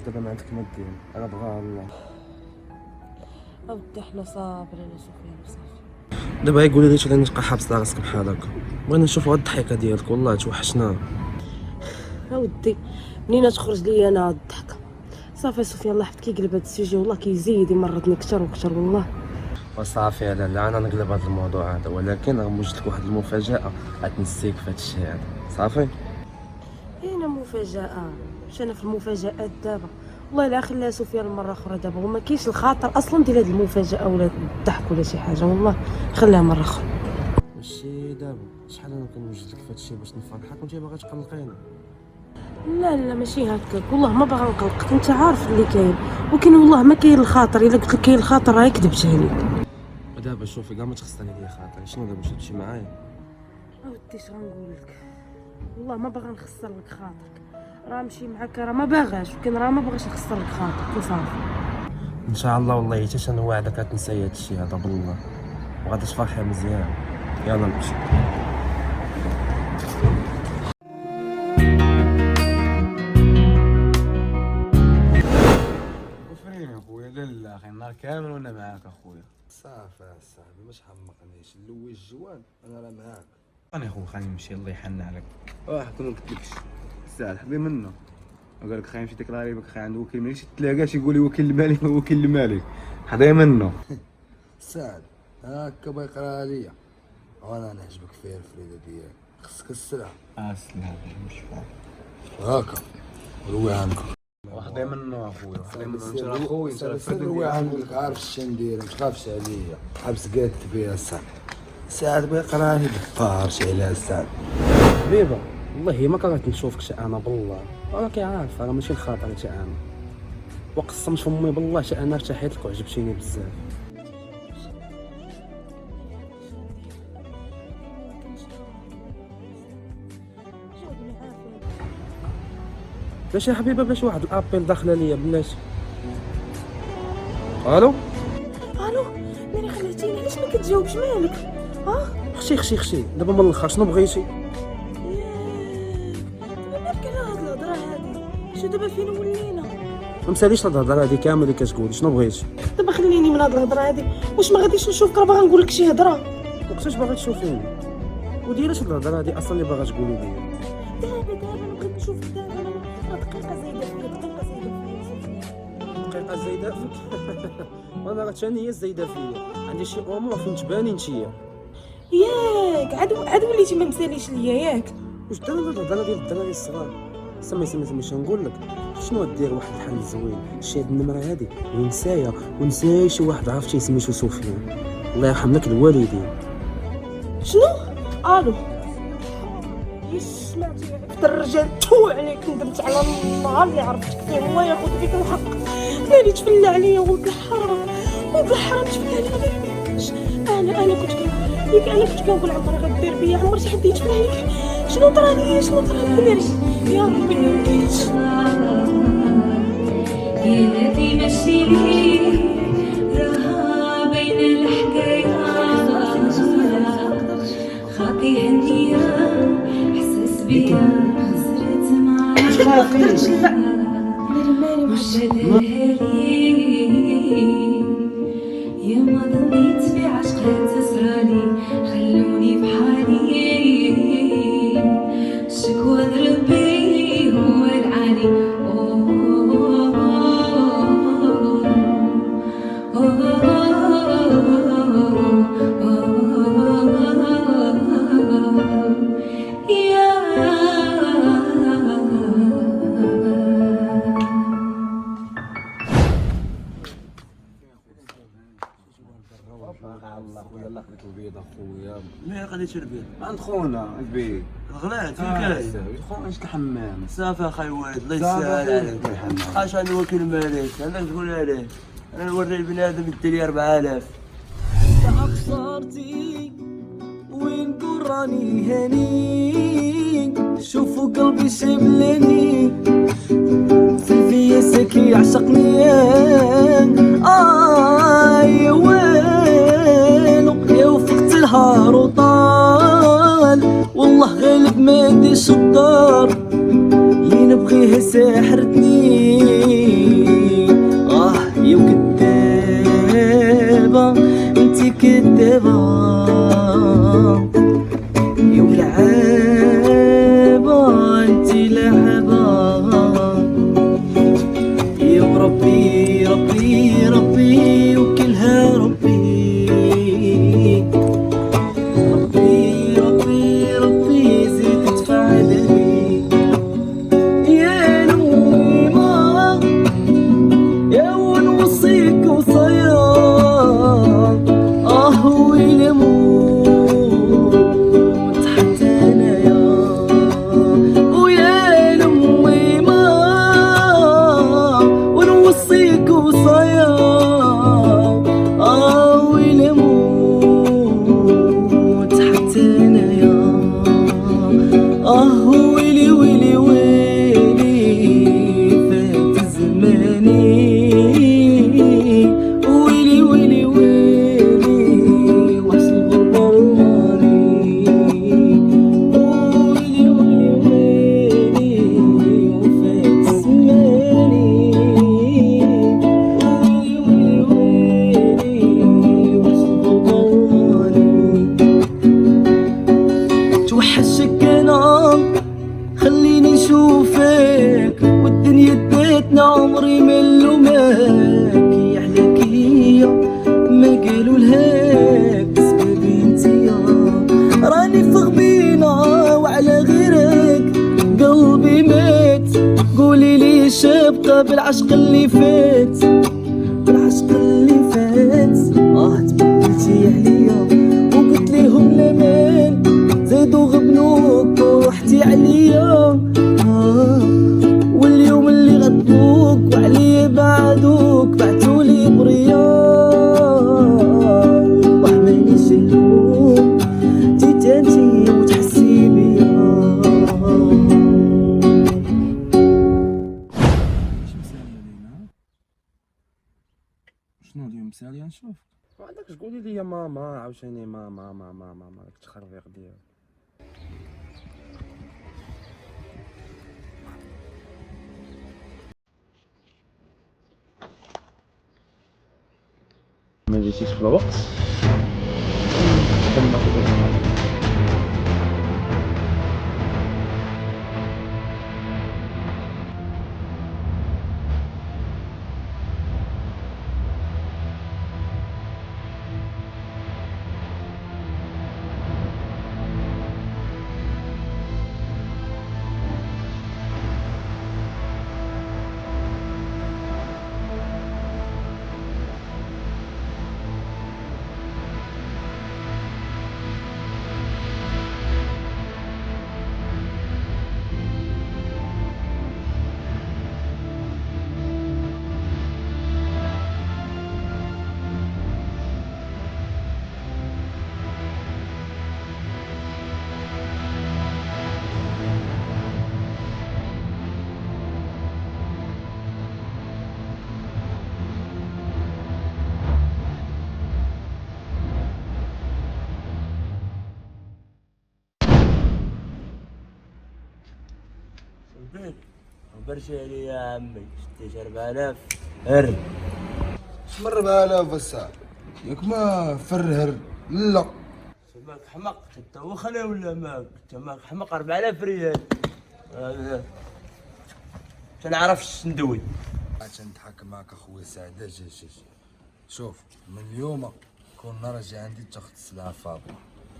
دابا ما عندك ما دير، انا بغا الله. اودي حنا صابر انا سفيان بصافي. دابا يقولي لي شنو نبقى حابس على راسك بحال هكا، بغينا نشوفوا هاد الضحكه ديالك والله توحشنا. اودي منين تخرج لي انا هاد الضحكه؟ صافي سفيان الله يحفظك كيقلب هاد السوجي والله كيزيد يمرضني اكثر واكثر والله. وصافي لا انا نقلب هذا الموضوع هذا، ولكن غنوجد لك واحد المفاجاه غتنسيك في هذا الشيء هذا. صافي اين مفاجاه؟ واش انا في المفاجات دابا؟ والله لا خليها سفيان مره اخرى دابا، وما كاينش الخاطر اصلا ديال هاد المفاجاه ولا الضحك ولا شي حاجه، والله خليها مره اخرى. ماشي دابا، شحال انا كنوجد لك في هذا الشيء باش نفرحك وانت باغا تقلقيني. لا ماشي هكاك، والله ما باغا نقلقك، انت عارف اللي كاين، ولكن والله ما كاين الخاطر، الا قلت لك كاين الخاطر راه كذبت عليك. ودابا شوفي كاع ما تخصني ليا خاطري، شنو دابا تمشي معايا؟ اودي اش غنقول لك، والله ما باغا نخسر لك خاطرك، راه نمشي معاك راه ما باغاش، ولكن راه ما باغاش نخسر لك خاطرك وصافي. ان شاء الله والله حتى انا واعدك غتنسى هذا الشيء هذا بالله، وغادي تفرحي مزيان. يلا نمشي. وفرين اخويا لالا اخي النهار كامل وانا معاك اخويا. صافي صاحبي ما تحمقنيش، اللوي الجوان انا راه معاك. انا اخو خليني نمشي الله يحن عليك. كون ما قلتلكش الساعه حبي منه، قال لك خاي نمشي تكراري بك خاي عنده وكيل مالك تلاقاش يقول لي وكيل المالك وكيل المالك حدا منه. سعد هاكا بغا يقرا عليا وانا نعجبك فيها الفريده ديالك، خصك السلعه. السلام مش فاهم هاكا روي عنك واحدة منه اخويا، واحدة منه. انت راه خويا، انت راه فرد روي عنك، عارف شنو ندير، متخافش عليا، حبس قالت بيا سعد. سعد بغا يقرا عليا بطارش عليها سعد. حبيبه والله ما كرهت نشوفكش انا بالله، راكي عارف انا ماشي الخاطر حتى انا، وقسمت فمي بالله حتى انا ارتحيت لك وعجبتيني بزاف. بلاش يا حبيبه، بلاش واحد الابيل داخله ليا بلاش. الو مالي خليتيني، علاش ما كتجاوبش مالك؟ خشي دابا من الاخر شنو بغيتي؟ دابا مالك على هاد الهضره هادي؟ شو دابا فين ولينا؟ ما مساليش هاد الهضره هادي كامل اللي كتقولي، شنو بغيتي؟ دابا خليني من هاد الهضره هادي، واش ما غاديش نشوفك؟ راه باغا نقول لك شي هضره. وقتاش باغا تشوفيني؟ وديري هاد الهضره هادي اصلا اللي باغا تقولي لي. دابا انا بغيت نشوفك دابا، راه دقيقه زايده فيا دقيقه زايده فيك. وانا راه حتى هي زايده فيا، عندي شي امور فين تباني نتيا. ياك عاد وليتي ما مساليش ليا ياك. واش دار هاد الهضره ديال الدراري الصغار؟ سمي شنو نقول لك، شنو دير واحد الحل زوين، شي هاد النمره هادي ونسايا ونساي شي واحد عرفتي سميتو سفيان، الله يرحم لك الوالدين. شنو؟ الو سمعتي عرفت الرجال تو عليك، ندمت على النهار اللي عرفتك فيه، الله ياخذ فيك الحق. مالي تفلى عليا ولد الحرام تفلى عليا غير ميكاش. انا كنت ياك انا كنت كنقول عمري غدير بيا، عمري شي حد يتفلى عليك. شنو طرا ليا يا ربي ما بغيتش. يا الذي مشي لي راها بين الحكايات، خاطي هنية احساس بيا خسرت معاك مش هدالي يا ما ضليت في عشقها تسرالي، خلوني بحالي شكوى ربي هو العالي. الله خليك البيض اخويا. مين خليت البيض؟ عند خونا البيت غلات فين كاين؟ خونا اش الحمام. صافي اخاي والد الله يسهل عليك. خاش انا وكيل مالك، انا تقول عليه انا نوري البنادم يدير 4000. خسرتي وين قراني هنيك، شوفوا قلبي شبلني سيفي سكي يعشقني يا ويلو يا وفقت الهار وطال، والله غالب ما يديش الدار اللي نبغي ليه سحرتني يا كدابة انتي كدابة يا لعابة انتي لعبة يا ربي ربي ربي وكلها ربي ربي ربي ربي زيد تفعلني يا نوما يا ونوصيك وصيا ويلي موت حتى انايا ويا لمي ما ونوصيك وصيا ويلي موت حتى انايا ويلي ويلي ويلي فات زماني ويلي ويلي ويلي وحش الغربة رماني ويلي ويلي ويلي وفات زماني ويلي ويلي ويلي وحش الغربة رماني توحشك انا خليني نشوفك والدنيا اديتنا عمري ملوماك يا حلاكية ما قالوا لهاك سبابي انتيا راني في غبينة وعلى غيرك قلبي مات قولي لي شابقة بالعشق اللي فات بالعشق اللي فات تبدلتي عليا وقلت ليهم الامان زيدوا غبنوك وروحتي عليا واليوم اللي غدوك وعلي بعدوك بعتولي بريا والله مانيش اللوم جيت انتي وتحسي بيا شنو اليوم مسالي نشوف؟ ما عندكش تقولي لي يا ماما عاوتاني ماما داك التخربيق ديالك. ما جيتيش في الوقت برشا لي يا عمي شتيش 4000 هرب. شمر 4000 الساعة ياك ما فرهر لا ماك حمق انت وخلا ولا ماك انت ماك حمق 4000 ريال تنعرفش ندوي. عشان نتحكم معك اخويا سعد شوف من اليوم كون نرجع عندي تاخذ السلعة فابا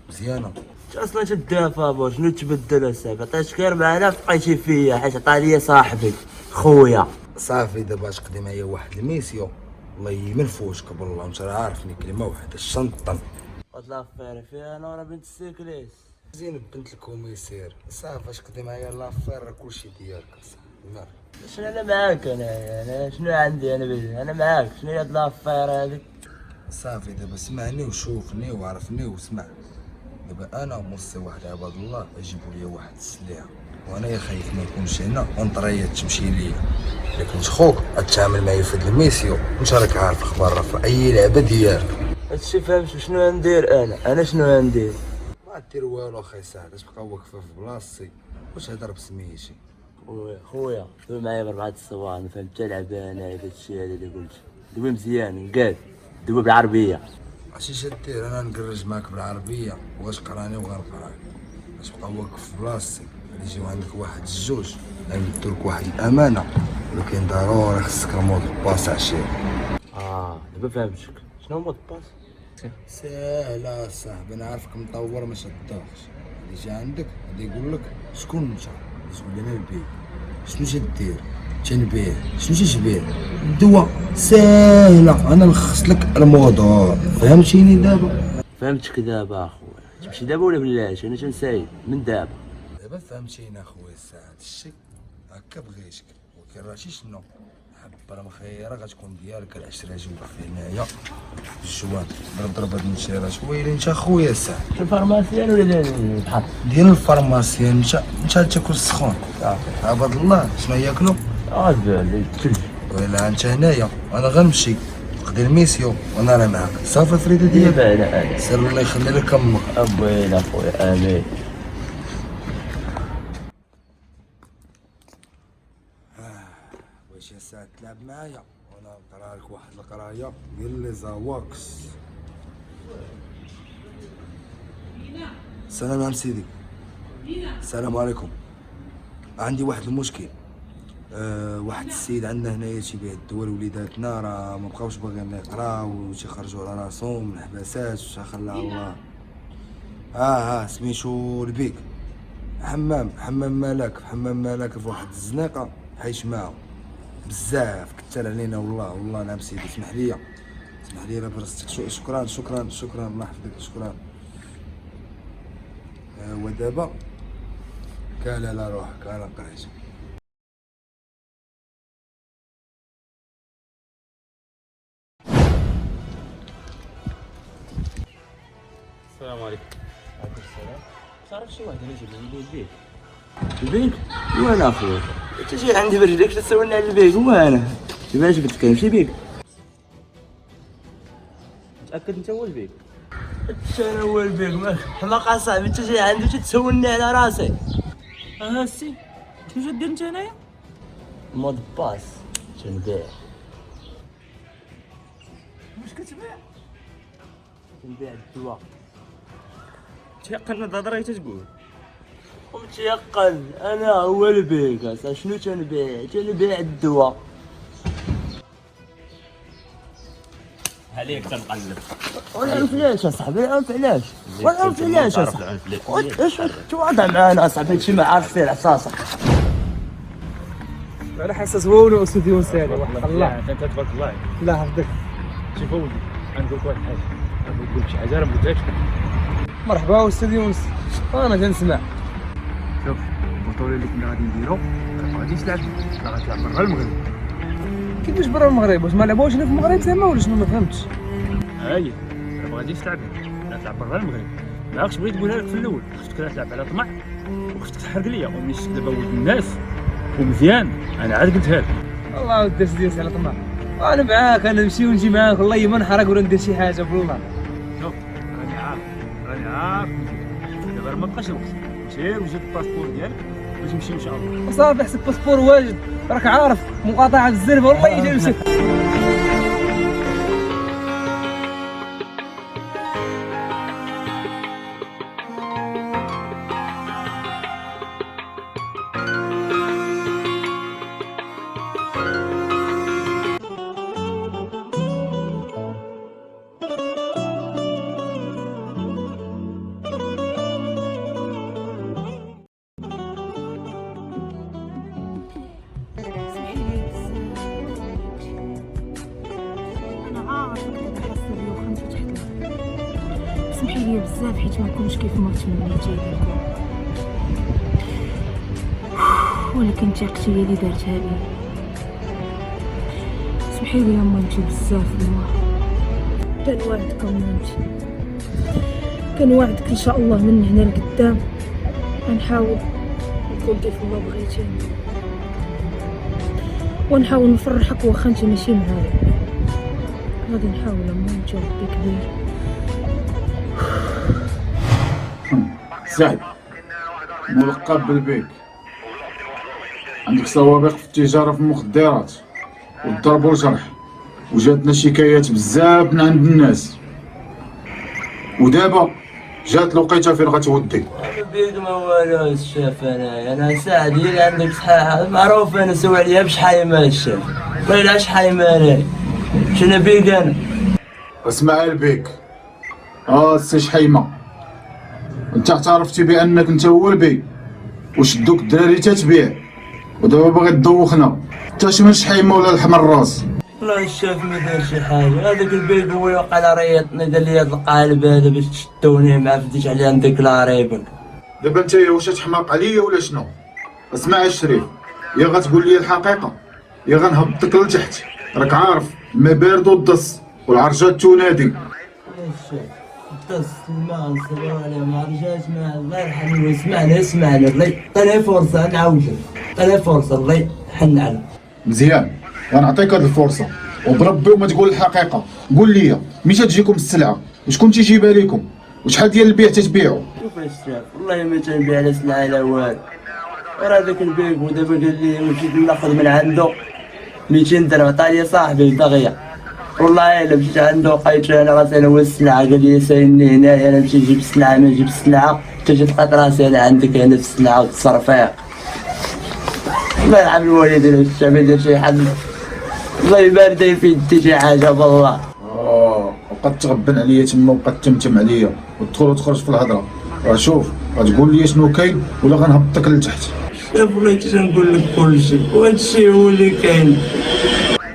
مزيانة. اصلا شدها فابا شنو تبدل الساعة عطيتك غير 4000 بقيتي فيا حيت عطا ليا صاحبي خويا. صافي دابا تقضي معايا واحد الميسيو الله يمن فوشك بالله انت راه عارفني كلمة واحدة الشنطن. قلت لافير فيها انا ورا بنت السيكليس زين بنت الكوميسير صافي اش قضي معايا لافير راه كلشي ديالك صافي. شنو انا معاك انا شنو عندي انا معاك شنو هاد لافير هذيك. صافي دابا سمعني وشوفني وعرفني واسمع دابا انا وموصي واحد عباد الله يجيبوا لي واحد السلاح وانا خايف ما نكونش هنا ونطريات تمشي ليا. الا كنت خوك غتعامل معايا في هاد الميسيو انت راك عارف اخبار راه في اي لعبه ديالك. هادشي فهمت شنو ندير انا شنو ندير. ما دير والو اخي سعد تبقى واقفه في بلاصتي واش هضر بسميتي خويا دوي معايا ب4 الصباح، ما فهمت حتى لعبه انا في هادشي هذا اللي قلت. دوي مزيان نقاد، دوي بالعربيه. اش دير انا نقرج معاك بالعربيه واش قراني وغنقراك باش تبقى واقف في بلاصتك. يجيو عندك واحد الجوج نديرلك واحد الامانه، ولكن ضروري خصك المود باس عشيه. دابا فهمتك. شنو هو الباس؟ ساهله صاحبي، انا عارفك مطور ما شدوكش. يجي عندك غادي يقول لك شكون انت، تقول لي انا البيك. شنو تدير؟ تنبيه. شنو تشبيه؟ الدواء ساهله، انا نلخص لك الموضوع. فهمتيني دابا؟ فهمتك دابا اخويا. تمشي دابا ولا بلاش؟ انا تنساي من دابا. دابا فهمتيني اخويا الساعه الشك هكا بغيتك، ولكن راه شنو حبه مخيره غتكون ديالك. العشره جوج هنايا الجوان نضرب هاد النشيره شويه. انت اخويا الساعه الفارماسيان ولا ديال البحر؟ ديال الفارماسيان. انت تاكل السخون عباد الله شنو ياكلوا؟ الثلج. ولا انت هنايا انا غنمشي نقضي الميسيو وانا راه معاك. صافي فريده ديالك انا سير الله يخلي لك امك. ابوين اخويا امين. واش يا ساعه تلعب معايا وانا نقرا لك واحد القرايه ديال لي زواكس. السلام عليكم سيدي. السلام عليكم. عندي واحد المشكل. واحد السيد عندنا هنايا تيبيع الدواء لوليداتنا، راه ما بقاوش باغيين يقراو وتيخرجوا على راسهم من الحباسات وخلى الله. سميتو البيك. حمام ملاك. في حمام ملاك في واحد الزناقه حيش معاهم بزاف كثر علينا. والله نعم سيدي. اسمح لي لا برستك. شكرا الله يحفظك. شكرا. ودابا كالا لا روحك انا قريت. السلام عليكم. عليكم السلام. تعرف شي واحد انا جاب لي البيك. البيك؟ وانا اخويا انت جاي عندي برجليك تسولني على البيك وانا كيفاش قلت لك ماشي بيك؟ متاكد انت هو البيك؟ انا هو البيك. ما حماق صاحبي، انت جاي عندي تسولني على راسي. سي شنو تدير انت هنايا؟ مود باس تنبيع. واش كتبيع؟ تنبيع الدواء. تيقن هاد الهضره تتقول؟ ومتيقن انا هو البيك. شنو تنبيع الدواء. عليك تنقلب. والعنف علاش اصاحبي؟ العنف علاش اصاحبي؟ اش تواضع معانا اصاحبي. هادشي ما عارف فيه العصاصه. على حساس هو ولا استوديو ونسالي واحد الله. انت تبارك الله. لا حفظك. شوف ولدي غنقول لك واحد الحاجه. غنقول لك شي حاجه راه ما قلتهاش. مرحبا استوديو يونس. انا تنسمع. شوف البطوله اللي كنا غادي نديرو ما غاديش تلعب، لا غتلعب برا المغرب. كيفاش برا المغرب؟ واش ما لعبوش هنا في المغرب زعما ولا شنو؟ ما فهمتش. هاي راه ما غاديش تلعب، غتلعب برا المغرب. بالعكس بغيت نقولها لك في الاول، خفتك تلعب على طمع وخفتك تحرق ليا. وملي شفت دابا ولد الناس ومزيان انا عاد قلتها لك. والله ودي سديس على طمع. انا معاك، انا نمشي ونجي معاك والله ما نحرق ولا ندير شي حاجه بالله. شوف راني عارف دابا ما بقاش الوقت. سير وجيب الباسبور ديالك باش نمشي ان شاء الله. صافي حسب باسبور واجد، راك عارف مقاطعه الزربه والله يجي نمشي. سمحي لي بزاف حيت ما نكونش كيف ما تمنيتي لكم، ولكن ثقتي هي اللي دارتها لي. سمحي لي مامتي بزاف الله. كنوعدك مامتي، كنوعدك ان شاء الله من هنا لقدام غنحاول نكون كيف ما بغيتيني، ونحاول نفرحك واخا انت ماشي معايا. غادي نحاول مامتي وربي كبير. سعد ملقب بالبيك، عندك سوابق في التجاره في المخدرات والضرب والجرح، وجاتنا شكايات بزاف من عند الناس، ودابا جات الوقيته فين غتودي. بيك ما والو الشاف، انا ساعدي عندك صحاح معروف، انا سوى عليا بشحال ما الشاف، ولا شحال ما انا شنو بيك انا. اسمع البيك، السي شحيمه، انت اعترفتي بانك انت هو البي وشدوك الدراري تتبيع، ودابا باغي تدوخنا. انت شمن شحيمه ولا الحمر الراس؟ والله الشاف ما دار شي حاجه، هذاك البيك هو وقع ريطني، دار لي هاد القالب هذا باش تشدوني، ما فديتش عليه عندك لا ريبك. دابا انت واش تحماق عليا ولا شنو؟ اسمع الشريف، يا غتقول لي الحقيقه يا غنهبطك لتحت، راك عارف ما بارد والدص والعرجات تنادي. الدص الماء نصبروا عليه ما رجعش مع الله يرحمه. اسمعنا الله عطيني فرصه نعاودك، عطيني فرصه الله يحن عليك. مزيان، غنعطيك هاد الفرصه، وبربي وما تقول الحقيقه. قول لي مشى تجيكم السلعه، وشكون تيجيبها لكم، وشحال ديال البيع تتبيعوا؟ شوف الشاف، والله ما تنبيع لا سلعه لا والو، وراه داك البيك ودابا قال لي مشيت ناخذ من عنده 200 درهم، عطاني صاحبي دغيا، والله الا مشيت عنده لقيت انا غنسالو السلعه، قال لي سايني هنايا، انا نمشي نجيب السلعه ما نجيب السلعه، انت جيت لقيت راسي انا عندك هنا في السلعه وتصرفيها. الله يرحم الوالدين والشعب يدير شي حل، الله يبارد في يدي شي حاجه بالله. وقد تغبن عليا تما وقد تمتم عليا وتدخل وتخرج في الهضره. شوف غتقول لي شنو كاين ولا غنهبطك لتحت. شوف والله تنقول لك كلشي، وهادشي هو اللي كاين.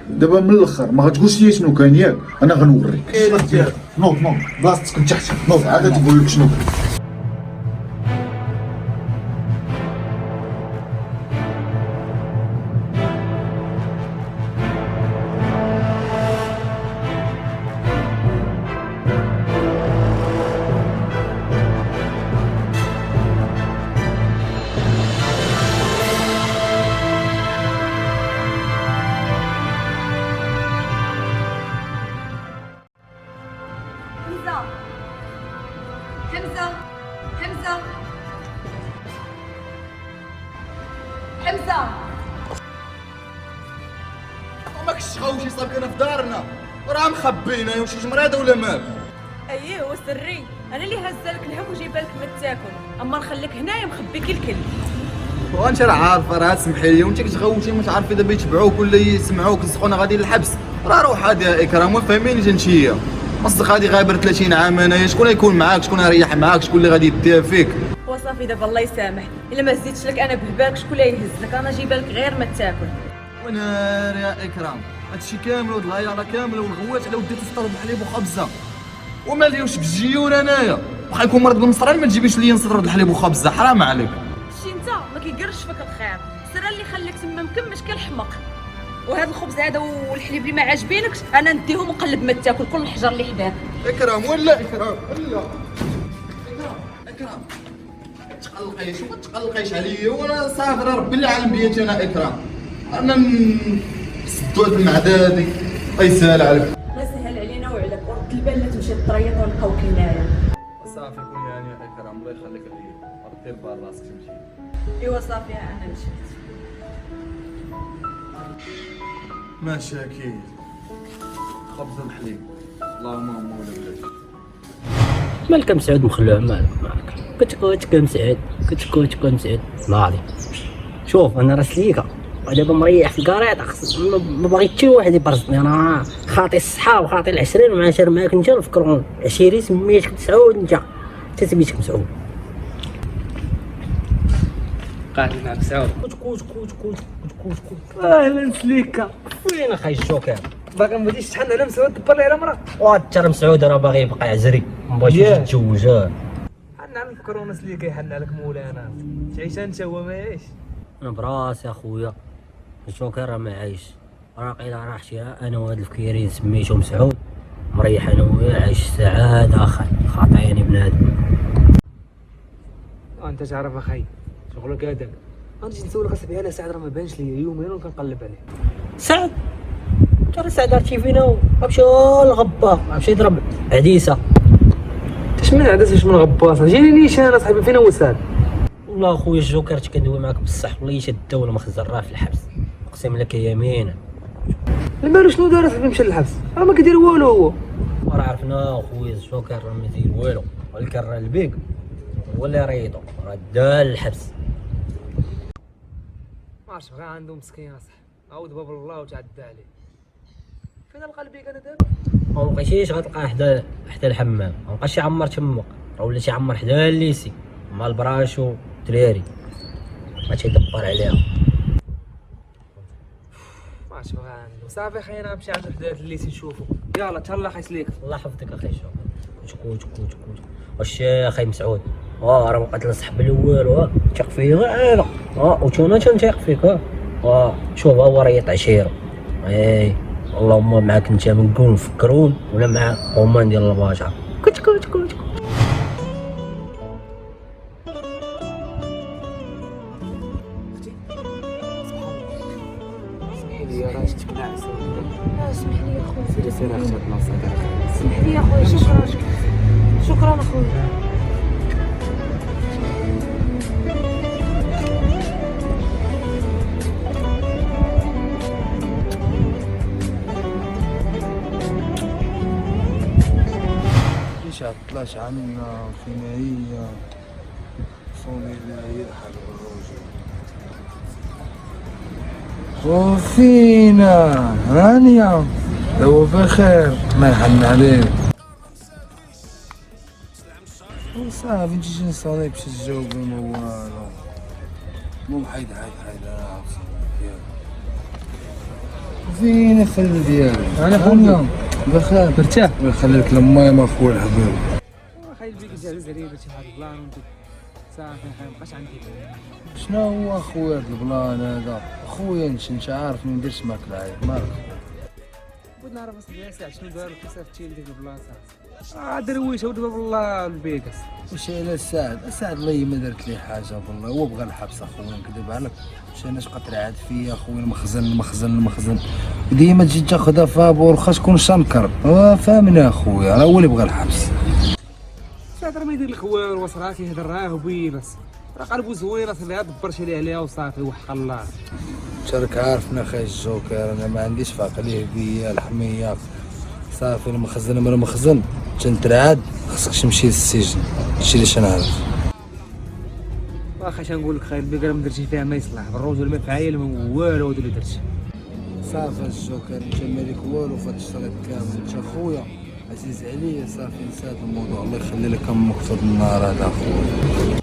دابا من الاخر ما غتقولش لي شنو كاين ياك، انا غنوريك. نوض بلاصتك لتحت، نوض عاد تقول لك شنو كاين. حمزة ماكش شغوشي صافي انا في دارنا راه مخبينا واش شي مريضه ولا مال. اييه هو سري، انا اللي هزه لك الهم وجايبه لك ما تاكل، اما نخليك هنايا مخبيك الكل. وانت راه عارفه راه تسمحي لي، وانت كتغوتي ما تعرفي دابا يتبعوك ولا يسمعوك يسقونا غادي للحبس. راه روح هادي يا اكرام فهميني جنشيه اصلك غادي غابر 30 عام انايا، شكون غيكون معاك، شكون غيريح معاك، شكون اللي غادي يديها فيك. وصافي دابا الله يسامح، الا ما زيدتش لك انا بالبالك شكون اللي يهز لك، انا جايبه لك غير ما تاكل. ونار يا اكرام هادشي كامل وهاد العياله كامله والغوات على ودي تفطر بالحليب وخبزه ومالي واش بالجيون انايا، واخا يكون مرض بالمصران ما تجيبيش ليا نصدر الحليب وخبزه حرام عليك. شتي انت ما كيقرش فيك الخير، السر اللي خليك تما مكمش كالحمق، وهذا الخبز هذا والحليب اللي ما عاجبينكش انا نديهم وقلب ما تاكل كل الحجر اللي حداك. اكرام ولا اكرام ولا اكرام تقلقيش وما تقلقيش عليا، وانا صافي ربي اللي علم بيا انا اكرام، انا نسدو هاد المعدادي الله يسهل عليك. الله يسهل علينا وعليك، ورد البال لا تمشي للطريق ونلقاوك هنايا. صافي كون يعني يا اكرام الله يخليك ليا، ردي البال راسك تمشي. ايوا صافي انا مشيت. ماشي اكيد خبز الحليب اللهم مولا بلاك. مالك مسعود مخلوع مالك كتكوت مسعود كتكوت مسعود ناضي. شوف انا راه سليكه ودابا مريح في الكاريطه، ما باغي حتى واحد يبرزني، انا خاطي الصحه وخاطي العشرين ومعاشر معاك انت نفكروا عشيري سميتك مسعود انت سميتك مسعود. قاعد مع مسعود كوت اهلا سليكه وين اخاي الشوكه باقي ما بديتش تحن على مسعود دبر لي على مرا وتر مسعود راه باغي يبقى عزري ما بغاش يتزوج. حنا نفكروا ناس اللي كيحن عليك مولانا تعيش انت هو ما يعيش. انا براسي اخويا الشوكه راه ما عايش، راه قيل راح شي انا وهاد الفكيرين سميتو مسعود مريح انا وياه عايش سعاده اخي خاطيني بنادم. انت تعرف اخي شغلك هذاك غنجي نسولك اصاحبي انا سعد راه ما بانش ليا يومين وكنقلب عليه. سعد ترى سعد عرفتي فينا مشى للغبا مشى يضرب عديسه. اش من عدسه اش من غباصه جيني نيشان اصاحبي فينا هو سعد والله اخويا الجوكر كندوي معاك بصح والله شد ولا مخزن راه في الحبس، اقسم لك يمينا. مالو شنو دار اصاحبي مشى للحبس؟ راه ما كيدير والو هو. راه عرفنا اخويا الجوكر راه ما يدير والو، ولكن راه البيك هو اللي ريضو راه دا للحبس. ما عرفتش بغا عنده مسكين اصاحبي، عاود باب الله وتعدى عليه. فين لقى البيك انا دابا؟ ما بقيتيش غتلقاه حدا الحمام، ما بقاش يعمر تما، راه ولا تيعمر حدا الليسي مع البراشو دراري ما تيدبر عليها. ما عرفتش بغا عنده. صافي خاينا نمشي عند حدا اللي تنشوفو. يلا تهلا خايس ليك. الله يحفظك اخي شوف كوت واش اخي مسعود راه ما بقيت نصحب الاول تيق فيا غير انا وتونا تنتيق فيك شوف هو ريط عشيره اللهم معاك انت منقول نفكرون ولا مع هما ديال الباشا كوت راشدك ناعس. اسمح لي يا خويا. سيري اختي بلاصه. اسمح لي يا خويا. شكرا اخويا. ليش عطلاش عنا فينا هي صوني اللي يلحق الرجل وفينا رانيا هو بخير ما يحن عليه صافي نجي نصلي باش تجاوب ما والو مو حيد فين الخلل ديالك انا خويا بخير مرتاح الله يخليك لماي ما خويا الحبيب خاي البيك جا زريبه شي حاجه بلان وانت صافي مابقاش عندي. شنو هو اخويا هاد البلان هذا اخويا انت عارف ما نديرش معاك العيب مالك بغيت نعرف اصاحبي ساعه شنو دار كيف صيفطتي لديك البلاصه درويشه ودابا والله البيك واش على سعد الله ما درت لي حاجه والله هو بغى الحبس اخويا نكذب عليك واش انا شقت رعاد فيا اخويا المخزن ديما تجي تاخذها فابور واخا تكون شنكر فاهمني اخويا راه هو اللي بغى الحبس. سعد راه ما يدير لك والو راه كيهضر راه وبينس راه قلبو زوين اصاحبي دبرتي ليه عليها وصافي وحق الله. شارك عارفنا خاي الجوكر انا ما عنديش فاق ليه بيا الحميه صافي المخزن تنترعد خصك تمشي للسجن هادشي اللي شنعرف. واخا شنقول لك خاي البيك راه ما درتي فيها ما يصلح الرجل ما فعايل ما والو هادو اللي درتي. صافي الجوكر انت مالك والو في هاد الشريط كامل انت خويا عزيز عليا صافي نسى هاد الموضوع الله يخلي لك امك في هاد النهار هذا خويا.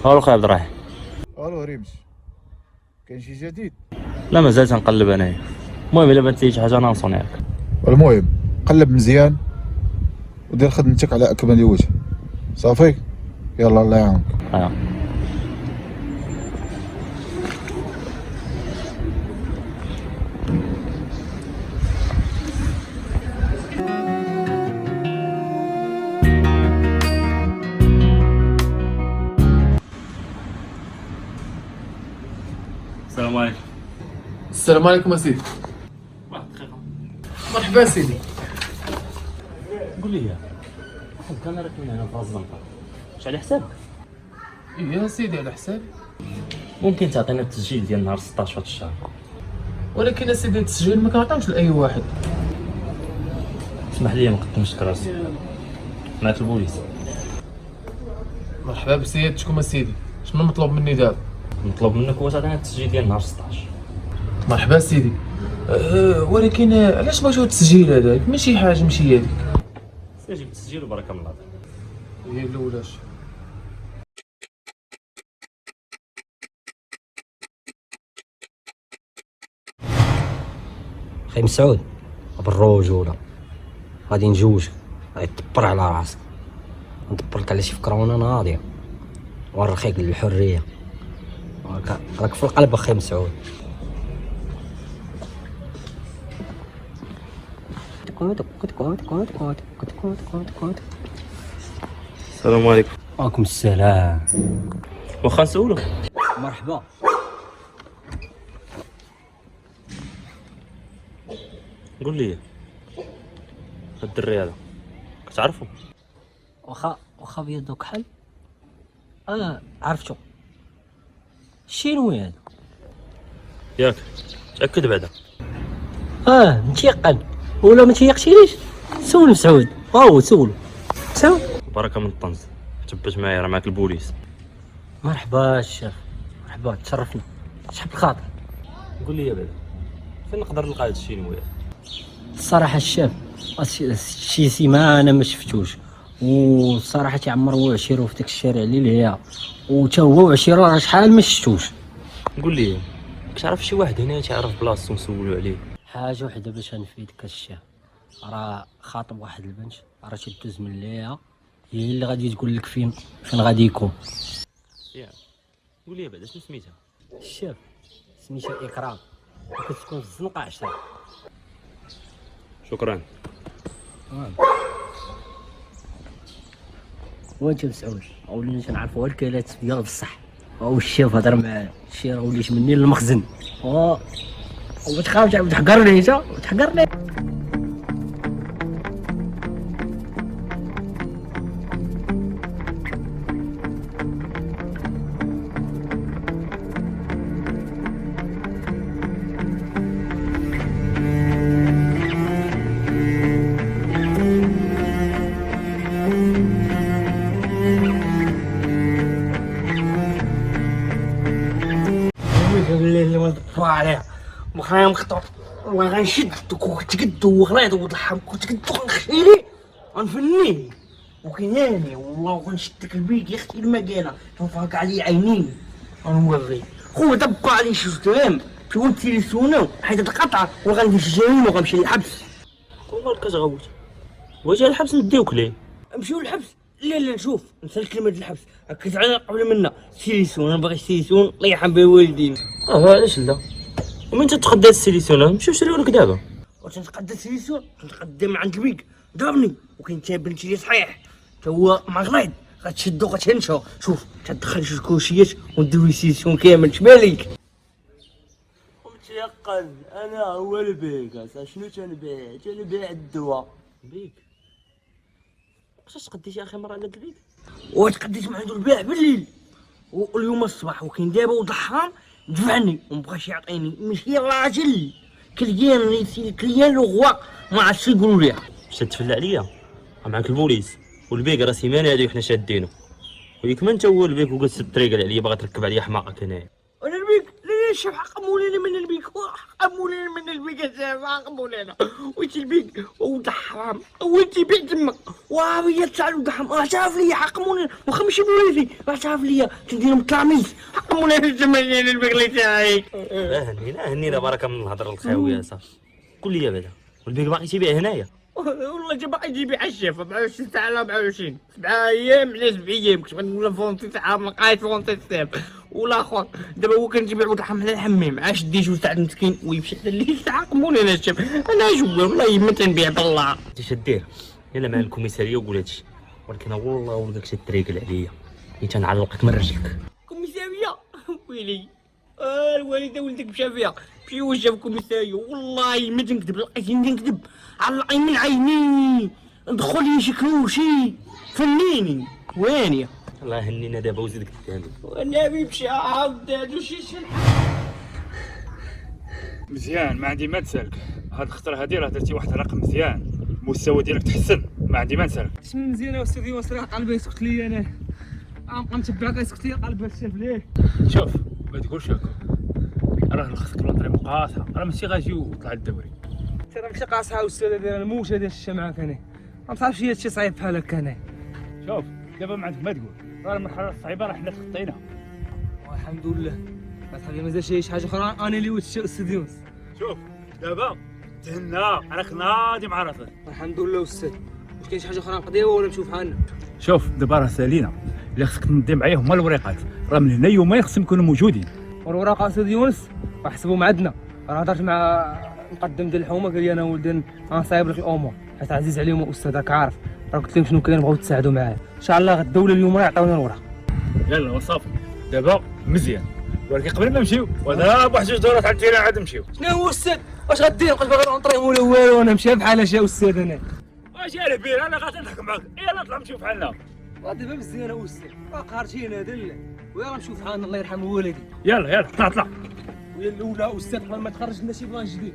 هاو خويا عبد الرحيم. الو ريمش كاين شي جديد؟ لا مازال تنقلب انايا. المهم الا بانت لي شي حاجه انا نصوني لك. المهم قلب مزيان ودير خدمتك على اكمل وجه صافي يلا الله يعاونك. السلام عليكم اسيدي. واحد دقيقه. مرحبا سيدي. قول لي واحد الكاميرا كاين هنا في الزنقه، واش على حسابك؟ يا سيدي على حسابي. ممكن تعطينا التسجيل ديال نهار 16 هذا الشهر؟ ولكن اسيدي التسجيل ما كنعطيوش لاي واحد. اسمح لي ما قدمتش راسي معك البوليس. مرحبا بسيادتكم اسيدي، شنو مطلوب مني دابا؟ مطلوب منك هو تعطينا التسجيل ديال نهار 16. مرحبا سيدي. ولكن علاش بغيتو التسجيل هذاك؟ ماشي حاجه ماشي هذيك. جيب التسجيل وبارك الله. هي الاولاش. خي مسعود بالرجوله غادي نجوجك، غادي تدبر على راسك، ندبر لك على شي فكره وانا ناضيه ونرخيك للحريه. راك في القلب اخي مسعود. السلام عليكم. وعليكم السلام. واخا نسولك؟ مرحبا. قول لي هاد الدري هذا كتعرفو؟ واخا بيدو كحل. عرفتو. شنو هذا؟ ياك تأكد بعدا؟ متيقن. ولا ما تيقتينيش؟ سول مسعود. سولو. سول. بركه من الطنز، تبت معايا راه معاك البوليس. مرحبا الشيخ. مرحبا تشرفنا. شحال الخاطر. قول لي بعدا فين نقدر نلقى هاد الشينوي هذا؟ الصراحه الشاب شي سيمانه ما شفتوش، والصراحه تيعمر وعشيرو في داك الشارع اللي هي، وتا هو وعشيرو راه شحال ما شفتوش. قول لي كتعرف شي واحد هنا تعرف بلاصتو نسولو عليه؟ حاجه وحده باش نفيدك الشاب، راه خاطب واحد البنت راه تدوز من ليها، هي اللي غادي تقول لك فين غادي يكون. قول لي بعدا شنو سميتها؟ الشاب سميتها اكرام، كتكون في الزنقه 10. شكرا. وانت مسعود ولينا تنعرفوا الكلات ديال بصح، الشيف هضر معايا الشي راه وليت مني للمخزن. وتخاف تعاود تحقرني انت وتحقرني. عليها مخايم خطر وغنشدك وتقدو وغليظ وضحك وتقدو ونخشيلي غنفنيه وكيناني والله وغنشدك البيك يا اختي المكانه تنفرك علي عينين غنوري خو دبا علي شي درهم في ولد تيليفونو حيت القطعه وغندير الجريمه وغنمشي للحبس. ومالك كتغوت واش الحبس نديوك ليه؟ نمشيو للحبس؟ لا نشوف نسال كلمه الحبس هكا على قبل منا سيليسون. انا باغي سيليسون الله يرحم بها والدين. علاش لا؟ ومن تتقدى السيليسون نمشيو نشريو لك دابا. واش نتقدى السيليسون؟ نتقدى من عند البيك ضربني وكاين تا بنتي لي صحيح تا هو مغليظ غتشدو غتهنشو. شوف تدخل شي كوشيات ونديرو سيليسون كامل شماليك. ومتيقن انا هو البيك. شنو تنبيع الدواء بيك. واش تقديتي اخر مره عند البيك؟ وتقديت مع عنده البيع بالليل واليوم الصباح وكاين دابا وضحام دفعني ومبغاش يعطيني ماشي راجل كليان لو غوا ما عرفتش يقولوا ليها. باش تتفلى عليا معاك البوليس والبيك راه سيمانه هادي وحنا شادينه وياك ما انت هو البيك وقلت الطريقه عليا باغا تركب عليا حماقك هنايا. انا البيك لا شوف حق مولينا من البيك حق مولينا من البيك حق مولينا وانت البيك ولد حرام وانت بيع تمك وهي تاع ولد حرام راه تعرف ليا حق مولينا واخا ماشي موليتي راه تعرف ليا تنديرهم التلاميذ حق مولينا الجمالين البيك اللي تاعي. هنينا بركه من الهضره الخاويه صافي. قول لي بعدا والبيك باقي تيبيع هنايا؟ والله جا باقي يجيب على الشيف 24 ساعه لا 24 7 ايام على 7 ايام كنت غنقول فونتي ساعه ما لقيت فونتي ساعه والاخر دابا هو كنجيب عود اللحم على الحمام عاش ديجو تاع المسكين ويمشي حتى الليل تاع قموني انا الشيف انا جوا والله ما تنبيع بالله. انت شديه يلا مع الكوميساريه وقول هادشي ولكن والله ولدك شي تريقل عليا حيت نعلقك من رجلك. كوميساريه ويلي الوالده ولدك مشى فيها في وجهكم يسايو والله ما تنكذب نكذب على العين من عيني ندخل لي شي كروشي فنيني وين الله يهنينا دابا وزيدك الثاني وانا بيمشي عاود هادو شي مزيان ما عندي ما نسالك. هاد الخطره هادي راه درتي واحد الرقم مزيان، المستوى ديالك تحسن، ما عندي ما نسالك. اسم مزيانه استاذي وصرا قلبي يسكت لي انا غنبقى نتبعك يسكت لي قلبي الشاف ليه. شوف ما تقولش هكا، راه خصك لونطري مقاصه، راه ماشي غاجي وطلع الدوري. ترى ماشي قاصحه استاذ ديال الموت هذا الشيء معاك انا ما تعرفش هي شي صعيب بحال هكا انا. شوف دابا ما عندك ما تقول، راه المرحله الصعيبه راه حنا تخطيناها. والحمد لله صاحبي مازال شي حاجه اخرى انا اللي ولت استاذ يونس. شوف دابا تهنا راك ناضي مع راسك. الحمد لله استاذ. واش كاين شي حاجه اخرى نقضيها ولا نمشيو بحالنا؟ شوف دابا راه سالينا اللي خصك تنظم معايا هما الوريقات، راه من هنا يومين خصهم يكونوا موجودين. والوراق استاذ يونس راه حسبهم عندنا. راه هضرت مع مقدم ديال الحومه قال لي انا ولدي غنصايب لك الامور حيت عزيز عليهم استاذ راك عارف. راه قلت لهم شنو كاين بغاو تساعدوا معايا ان شاء الله غدا ولا اليوم راه يعطيونا الوراق. يلا وصافي دابا مزيان، ولكن قبل ما نمشيو وهذا بواحد جوج دورات عندنا عاد نمشيو. شنو هو استاذ؟ واش غدير؟ بقيت باغي نطري ولا والو انا مشى بحال هشا استاذ انا. واش على بير انا غادي نضحك معاك، يلا نطلع نمشيو بحالنا. دابا مزيان استاذ راه قهرتينا هذا لا ويا غنمشيو بحالنا الله يرحم والدي. يلا طلع ويا الاولى استاذ قبل ما تخرج لنا شي بلان جديد.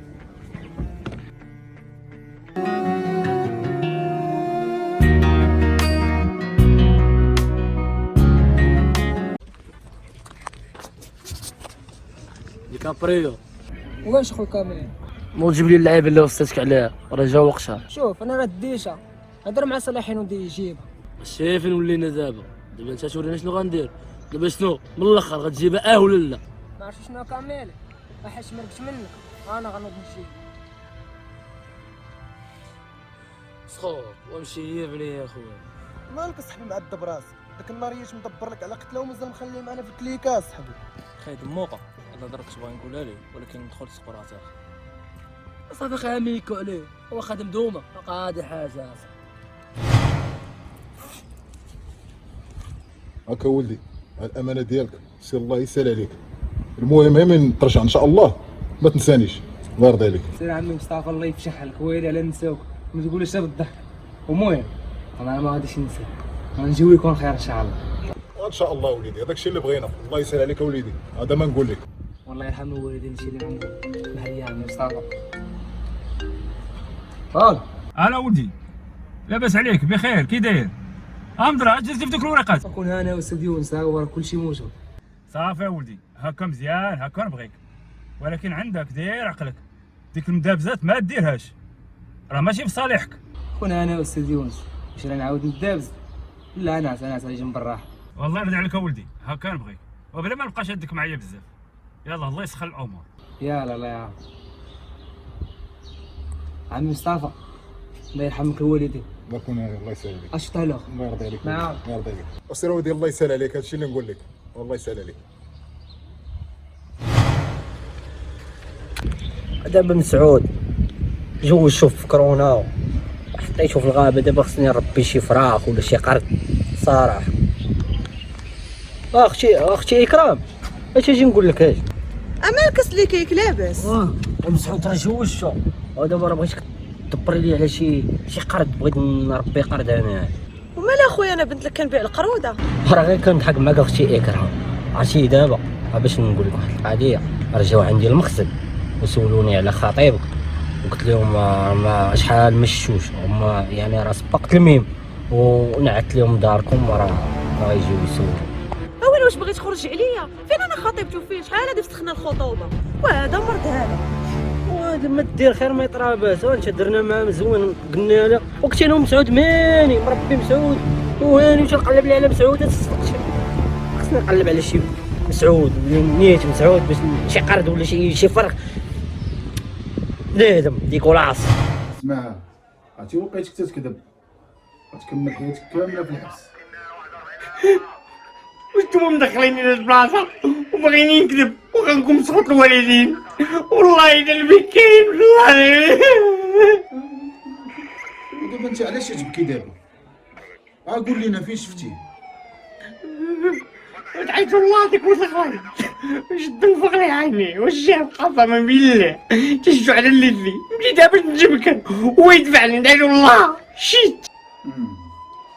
ديكابريو واش خويا كامل؟ مو تجيب لي اللعيبه اللي وصيتك عليها راه جا وقتها. شوف انا راه ديشها هضر مع صلاحين ودي يجيبها. شايفين ولينا دابا انت تورينا شنو غندير دابا شنو من الاخر غتجيبها ولا لا؟ ما عرفتش شنو كامل احش مرقت منك انا غنوض نمشي. سخوط وامشي يا بني يا خويا. مالك صاحبي معذب راسك، داك النهار ياش مدبر لك على قتله ومازال مخليه معنا في الكليكاس صاحبي. خايد موقع هذا درك تبغي نقولها لي ولكن ندخل سكرات صافي خا ميكو عليه هو خادم دومه قادي حاجه. هاكا ولدي الامانه ديالك سير الله يسهل عليك. المهم من ترجع ان شاء الله ما تنسانيش الله يرضي عليك. سير عمي مصطفى الله يفشح لك ويلي على نساوك ما تقوليش بالضحك. المهم انا ما غاديش ننسى غنجيو يكون خير ان شاء الله. ان شاء الله وليدي هذاك الشيء اللي بغينا الله يسهل عليك وليدي هذا ما نقول لك. والله يرحم والدي نمشي اللي عنده بحال يا عمي مصطفى. فال انا ولدي لاباس عليك بخير كي داير؟ امضرا جلس في دوك الورقات. نكون انا واستاذ يونس ها هو كلشي موجود. صافي ولدي هكا مزيان هكا نبغيك، ولكن عندك دير عقلك ديك المدابزات ما ديرهاش راه ماشي في صالحك. كون انا واستاذ يونس واش راه نعاود ندابز؟ لا انا على جنب الراحه. والله يرضي عليك ولدي هكا نبغيك وبلا ما نبقاش هدك معايا بزاف. يلا الله يسخر الامور. يلا الله يعاون. عمي مصطفى الله يرحمك الوالدين. بارك الله يسهل عليك. اش طالع الله يرضي عليك. نعم الله يرضي عليك. وسير ولدي الله يسهل عليك هادشي اللي نقول لك والله يسهل عليك. دابا مسعود جو شوف في كورونا حطيتو في الغابه دابا خصني نربي شي فراخ ولا شي قرد صراحه. اختي اكرام اش اجي نقول لك اش امالك سليكيك لاباس. مسعود راه جوجتو ودابا راه بغيتك دبر لي على شي قرد بغيت نربي قرد انا. ومال اخويا انا بنت لك كنبيع القروده. راه غير كنضحك معاك اختي اكرام. عرفتي دابا باش نقول لك واحد القضيه راه جاو عندي المقصد وسولوني على خطيبك وقلت لهم ما شحال من الشوش هما يعني راه سبقت الميم ونعت لهم داركم راه يجيو يسولوا. اولا واش بغيت تخرج عليا؟ فين انا خطيبته فين؟ شحال هادي فسخنا الخطوبه وهذا مرض هذا. وهذا ما دير خير ما يطرا باس وانت درنا معاه مزوين قلنا له وقلت له مسعود ماني مربي مسعود وهاني واش نقلب لي على مسعود خصني نقلب على شي مسعود نيت مسعود باش شي قرد ولا شي فرق لازم ديكولاس. اسمع عرفتي وقيتك تتكذب غتكمل حياتك كامله في الحبس. واش نتوما مدخليني للبلاصه وباغيني نكذب وغنكون مسخوط الوالدين والله الا البكاين والله. ودابا انت علاش تبكي دابا؟ قول لينا فين شفتيه؟ ودعيت الله ديك وصغري وشد الفقر عيني والشاف قسما بالله تشجع على اللي فيه مشيت باش نجبك ويدفعني ندعي الله شيت.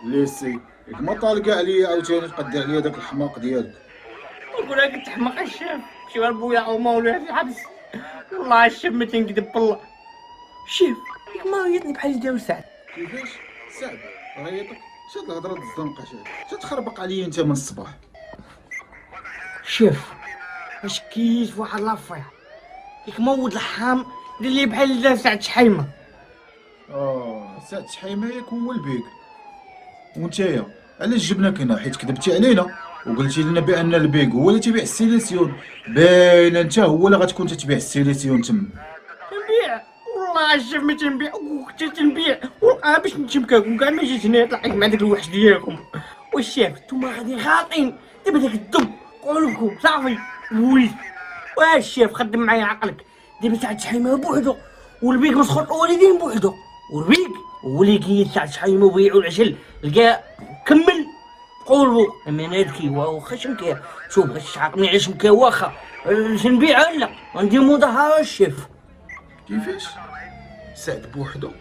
ليسي ياك ما طالق عليا عاوتاني تقدر عليا داك الحماق ديالك. نقول لك انت حماق الشاف شي بويا عوما ولا في الحبس والله الشاف ما تنكذب بالله. شاف ياك ما ريتني بحال اللي داو سعد. كيفاش؟ سعد ريطك؟ شاد الهضره الزنقه شاد تخربق عليا انت من الصباح. شاف واش كيف واحد لافير ياك مود الحام اللي بحال اللي دار سعد شحيمه. سعد شحيمه ياك هو البيك. وانتيا علاش جبناك هنا؟ حيت كذبتي علينا وقلتي لنا بان البيك هو اللي تيبيع السيليسيون. باين انت هو اللي غتكون تتبيع السيليسيون تما. تنبيع والله الشاف ما تنبيع وكنت تنبيع والله باش نتشبكاك وكاع ما جيت هنا طلعت مع داك الوحش ديالكم. والشاف نتوما غادي غاطين دابا داك الدب قولكم صافي وليت. واش الشاف خدم معايا عقلك دابا سعد شحيمه بوحدو والبيك مسخوط الوالدين بوحدو والبيك هو اللي كيد سعد شحيمه وبيعو العجل لقى كمل قولوا اما انا ذكي واخا شمكا شوف غاش عاقني على شمكا واخا نبيعها لا غندير مظاهره الشاف. كيفاش؟ سعد بوحدو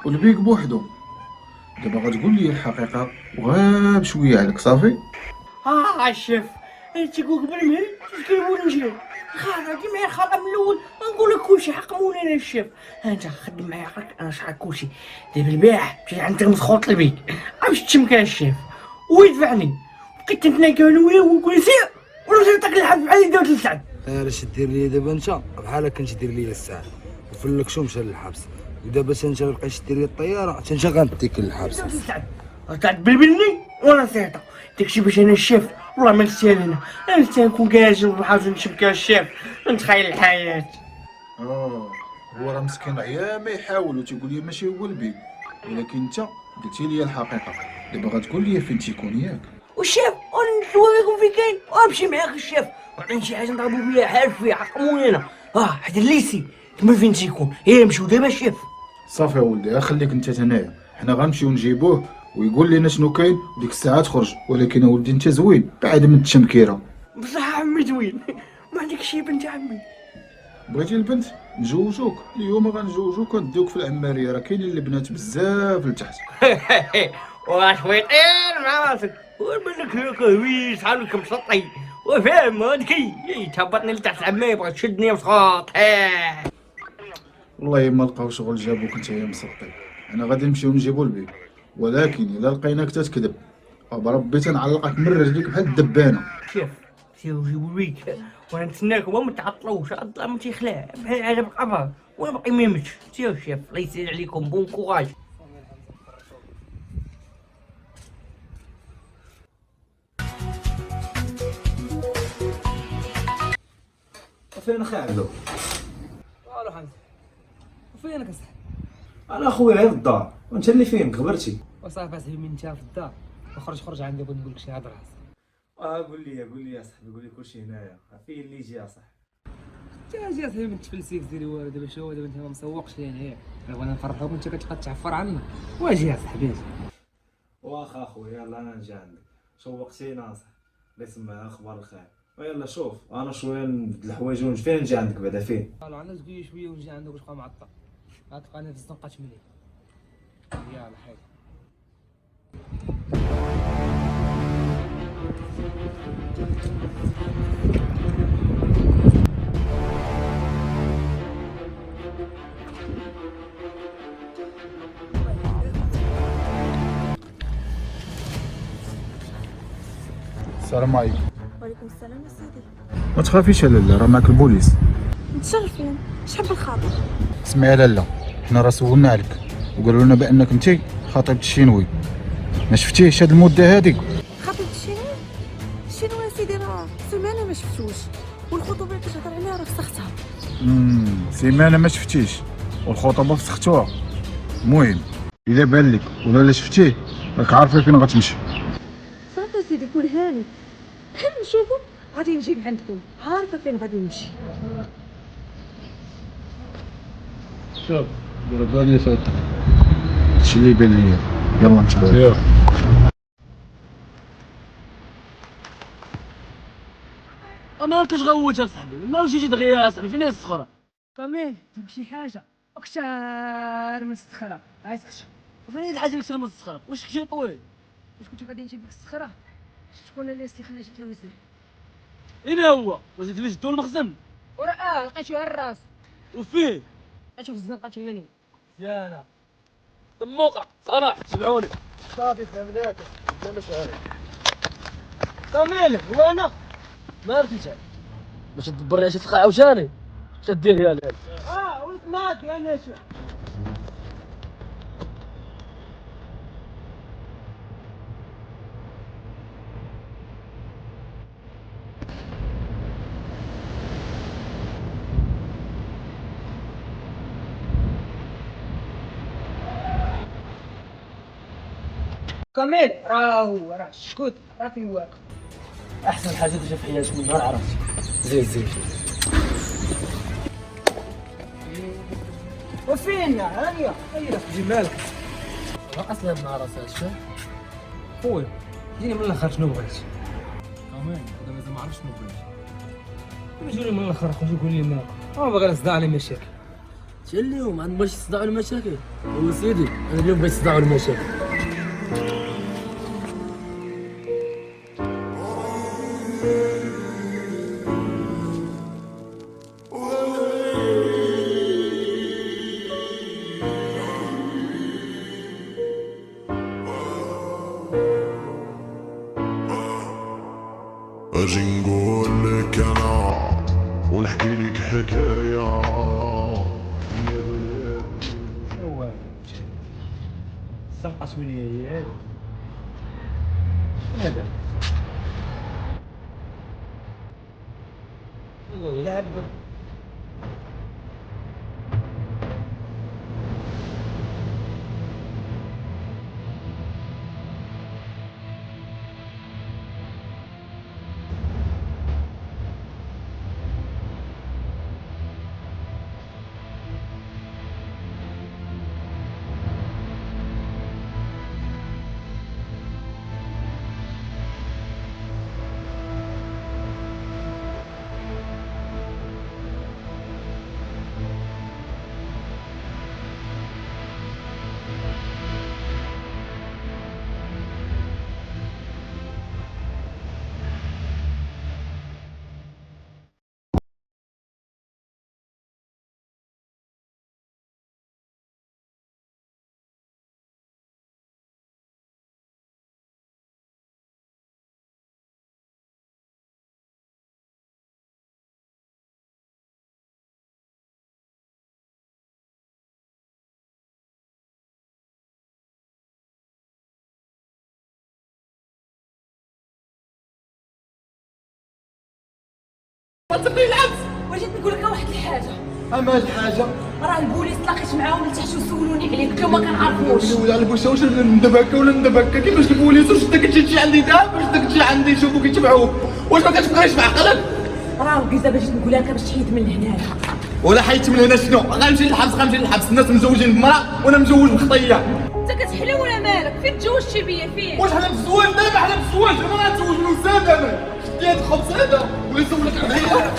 والبيك بوحدو. دابا غتقول لي الحقيقه وغير بشويه عليك صافي. الشاف انت تقول قبل مهل كيقول نجي خاطر ديما خاطر من الاول نقول لك كلشي حقموني انا الشاف. انت خدم معايا عقلك انا شحال كلشي دابا البارح مشيت عند مسخوط البيك باش تشمكا الشاف ويدفعني بقيت نتناكا انا وياه ونقول سير ولا تاكل الحب بحال اللي دارت لسعد. اش دير لي دابا انت بحالك كنت دير لي الساعه وفلك شو مشى للحبس ودابا انت بقيتش دير لي الطياره انت غنديك للحبس. سعد بلبلني وانا سيطه داكشي باش انا الشاف والله ما نستاهل انا نكون كاجل ونحاول نشبكا الشاف نتخيل الحياه. هو راه مسكين عيا ما يحاول وتيقول لي ماشي هو البيك ولكن انت قلتي لي الحقيقه. دابا غتقول لي فين تيكون ياك. والشاف انا نوريكم فين كاين وامشي معاك الشاف وعطيني شي حاجه نضربو بيها حارف فيها عقموني انا حيت الليسي تما فين تيكون نمشيو دابا الشاف. صافي يا ولدي خليك انت هنايا حنا غنمشيو نجيبوه ويقول لنا شنو كاين وديك الساعه تخرج. ولكن ولدي انت زوين بعد من التشمكيره. بصح عمي زوين ما عندك شي بنت عمي. بغيتي البنت نجوجوك اليوم غنجوجوك ونديوك في العماريه راه كاينين البنات بزاف لتحت. واش ويطير مع راسك وبالك هكا وي شحال مسطي وفاهم هادكي تهبطني لتحت العمايه بغات تشدني مسخوط. والله ما لقاو شغل جابوك انت يا مسطي. انا غادي نمشيو نجيبو البيك ولكن الا لقيناك تتكذب بربي تنعلقك من رجليك بحال الدبانه. شوف سيرو جيبو البيك وانا نتسناكم وما تعطلوش الظلام تيخلع بحال على القمر وانا باقي ما متش. سيرو شوف الله يسهل عليكم بون كوراج. فين خالو؟ والو حمزه وفينك اصاحبي؟ انا اخويا غير في الدار وانت اللي فين خبرتي؟ وصافي اصاحبي من انت في الدار خرج عندي بغيت نقول لك شي هضره. قول لي يا صاحبي قول لي كلشي هنايا فين اللي يجي يا صاحبي؟ جا صاحبي من تفلسيك ديري والو دابا شو دابا انت ما مسوقش لي هنايا بغينا نفرحوك وانت كتبقى تعفر عنا. واجي يا صاحبي واخا اخويا يلا انا نجي عندك شوقتينا اصاحبي الله يسمع اخبار الخير. ويلا شوف انا شويه نبدل الحوايج ونجي فين نجي عندك بعدا فين؟ انا شويه ونجي عندك وتبقى معطل غتلقاني في الزنقه تملي. يلا حيد السلام عليكم. وعليكم السلام يا سيدي. ما تخافيش يا لاله راه معاك البوليس. متشرفين شحال بالخاطر. اسمعي يا لاله حنا راه سولنا عليك وقالوا لنا بانك انت خطيبة الشينوي. ما شفتيش هاد المده هادي؟ خطيبة الشينوي؟ الشينوي يا سيدي راه سيمانه ما شفتوش والخطوبه اللي كتهضر عليها راه فسختها. سيمانه ما شفتيش والخطوبه فسختوها. المهم الا بان لك ولا لا شفتيه راك عارفه فين غتمشي. صافي يا سيدي كون هاني حنا نشوفو غادي نجي عندكم عارفه فين غادي نمشي. شوف الدرجه اللي فاتت هادشي اللي يبان ليا. يلا نتبعو. ما كاش غوت اصاحبي، ما مشيتي دغيا اصاحبي، فين هي الصخره؟ كامل تمشي حاجه اكثر من الصخره عايز تكشف. وفين هي الحاجه اللي كثر من الصخره؟ واش كشي طويل؟ واش كنتو غاديين تجيب ديك الصخره شكون اللي استخرج التوزن؟ اين هو؟ واش تلوجدو المخزن؟ وراه لقيتو على الراس وفيه لقيتو في الزنقه تيلي مزيانه طموقه صراحه تبعوني صافي فهمناك لا مسألة كامل وانا ما عرفتش باش تدبر عشان تلقى عاوتاني تدير يا ليل ولد معاك انا شو كامل راه الشكوت راه فيه واقف. احسن حاجه درتها في حياتي من نهار عرفتي زين وفين هانيه هيا جي مالك اصلا النهار اصاحبي خويا جيني من الاخر شنو بغيت كمان انا مازال ما عرفتش شنو بغيت. جوني من الاخر خويا قول لي مالك باغي نصدع على المشاكل تا اليوم عندنا باش تصدعوا المشاكل هو سيدي انا اليوم بغيت تصدعوا المشاكل اجي نقول لك انا ونحكي لك حكايه يا بلاد. سقط مني هي هذا لعب ما تبقي العبس. واش نقول لك واحد الحاجه اما هاد الحاجه راه البوليس تلاقيت معاهم لتحت وسولوني عليك قلت لهم ما كنعرفوش. ولا البوسه واش ندب هكا ولا ندب هكا كيفاش البوليس واش انت كتجي عندي دابا واش انت كتجي عندي يشوفوك يتبعوك واش ما كتبقاش بعقلك راه دابا جيت نقول لك باش تحيد من هنايا ولا حيت من هنا شنو غنمشي للحبس الناس مزوجين بمراه وانا مزوج بخطيه. انت كتحلى ولا مالك فين تزوجتي بيا فين واش حنا مزوج دابا حنا مزوج انا غنتزوج من وسام انا شدي هاد الخبز هذا ولا يسولك عليا.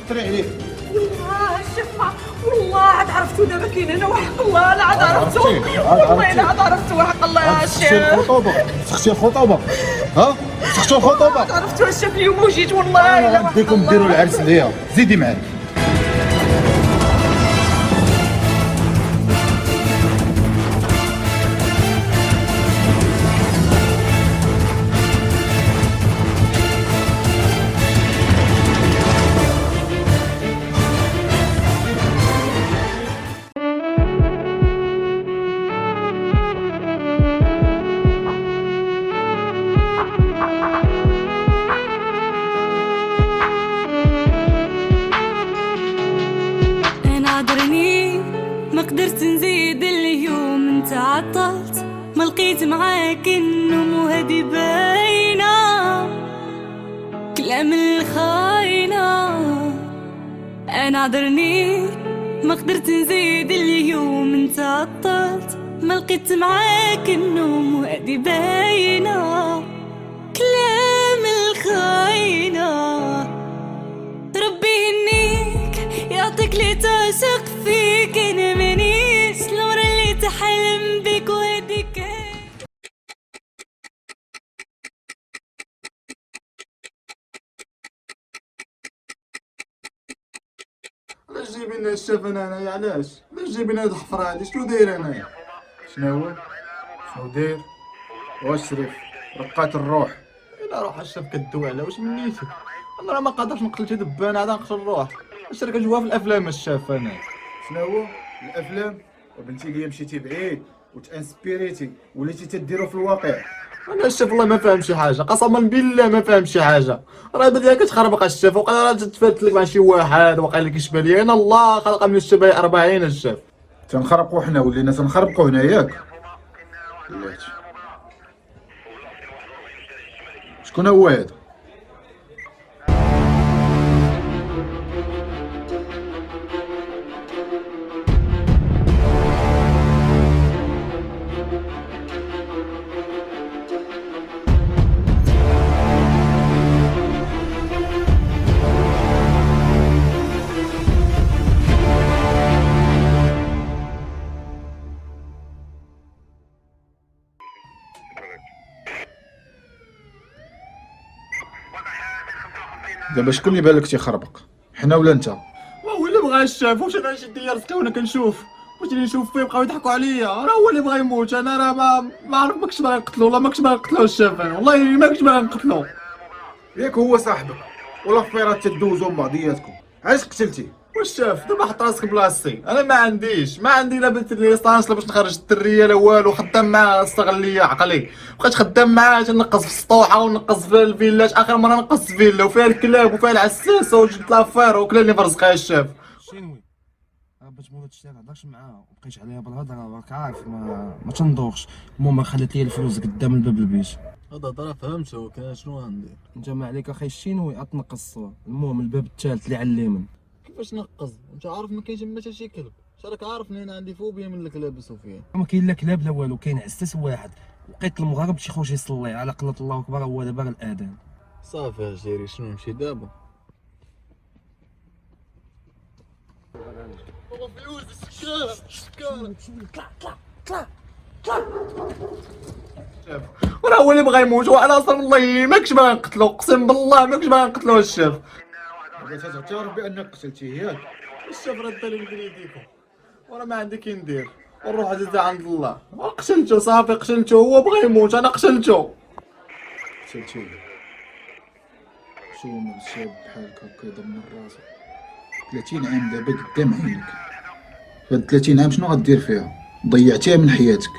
تسطري عليه شفا والله عاد عرفتو دابا كاين هنا وحق الله لا عاد عرفتو والله لا عاد عرفتو وحق الله يا شيخ سختي الخطوبه ها سختي الخطوبه عرفتو الشيخ اليوم وجيت والله الا وحق نديكم ديروا العرس ليا زيدي معاك. ما قدرت نزيد اليوم انت عطلت ما لقيت معاك النوم وهدي باينه كلام الخاينه انا عذرني ما قدرت نزيد اليوم، انت عطلت ما لقيت معاك النوم، وهادي باينه كلام الخاينه. ربي يهنيك يعطيك لي تعشق فيك، انا مانيش الورا اللي تحلم بك وهديك. علاش جايبين لنا الشاف انايا؟ علاش جايبين لنا هاد الحفره هادي؟ شنو داير انايا؟ شنو داير؟ واش شريف رقات الروح؟ الا روح الشاف كدوي على واش منيتك؟ انا راه ما قادرش نقتل شي دبان عاد نقتل الروح. اش راك كتجوها في الافلام الشاف انايا؟ شنو الافلام؟ وبنتي ليا مشيتي بعيد وتانسبيريتي وليتي تديرو في الواقع. انا الشاف والله ما فاهم شي حاجه، قسما بالله ما فاهم شي حاجه. راه بديها كتخربق الشاف، وقال راه تتفات لك مع شي واحد وقال لك كيشبه لي انا. الله خلق من الشبه 40 الشاف. تنخربقوا حنا ولينا تنخربقوا هنا ياك؟ بلاتي شكون هو هذا؟ دابا شكون اللي بالك تيخربق؟ حنا ولا انت؟ هو اللي بغا الشاف. واش انا نشد يرزقي وانا كنشوف؟ واش اللي نشوف فيه بقاو يضحكوا عليا؟ راه هو اللي بغا يموت. انا راه ما عرف ما كنتش باغي نقتلو، والله ما كنتش باغي نقتلو الشاف. انا والله ما كنتش باغي نقتلو. ياك هو صاحبك ولا فيرات تدوزو من بعضياتكم؟ علاش قتلتي؟ واش شاف دابا حط راسك بلاصتي. انا ما عندي لا بنت ليسانس لا باش نخرج الدريه لا والو. خدام معاه استغل ليا عقلي، بقيت خدام معاه تنقص في السطوحه ونقص في الفيلات. اخر مره نقص فيلا وفيها الكلاب وفيها العساسه وجبت لافير وكلاني في رزقها الشاف. شنوي باش مولات الشارع ما هضرش معاه وبقيت عليها بالهضره، راك عارف ما تندوخش. المهم خلت لي الفلوس قدام الباب البيت. هذا هضره فهمته، كان شنو غندير؟ انت ما عليك اخي الشينوي اتنقص الصور. المهم الباب الثالث اللي على اليمين. كيفاش نقص؟ انت عارف ما كاينش منا حتى شي كلب. راك عارفني انا عندي فوبيا من الكلاب سفيان. ما كاين لا كلاب لا والو، كاين عساس واحد. لقيت المغرب تيخرج يصلي على قلة الله اكبر، هو دابا الاذان. صافي جيري شنو نمشي دابا؟ فلوس السكانه طلع وراه هو اللي بغا يموت. وانا اصلا والله ما كنتش باغي نقتلو، اقسم بالله ما كنتش باغي نقتلو الشاف. تعترف بانك قتلتيه ياك؟ الشاف رد لي من يديكم وانا ما عندي كي ندير، والروح عزيزة عند الله. قتلتو صافي قتلتو، هو بغا يموت انا قتلتو. قتلتيه شو من شاب بحالك هكا يدمر راسو 30 عام دابا قدام عينك. هاد 30 عام شنو غدير فيها؟ ضيعتيها من حياتك.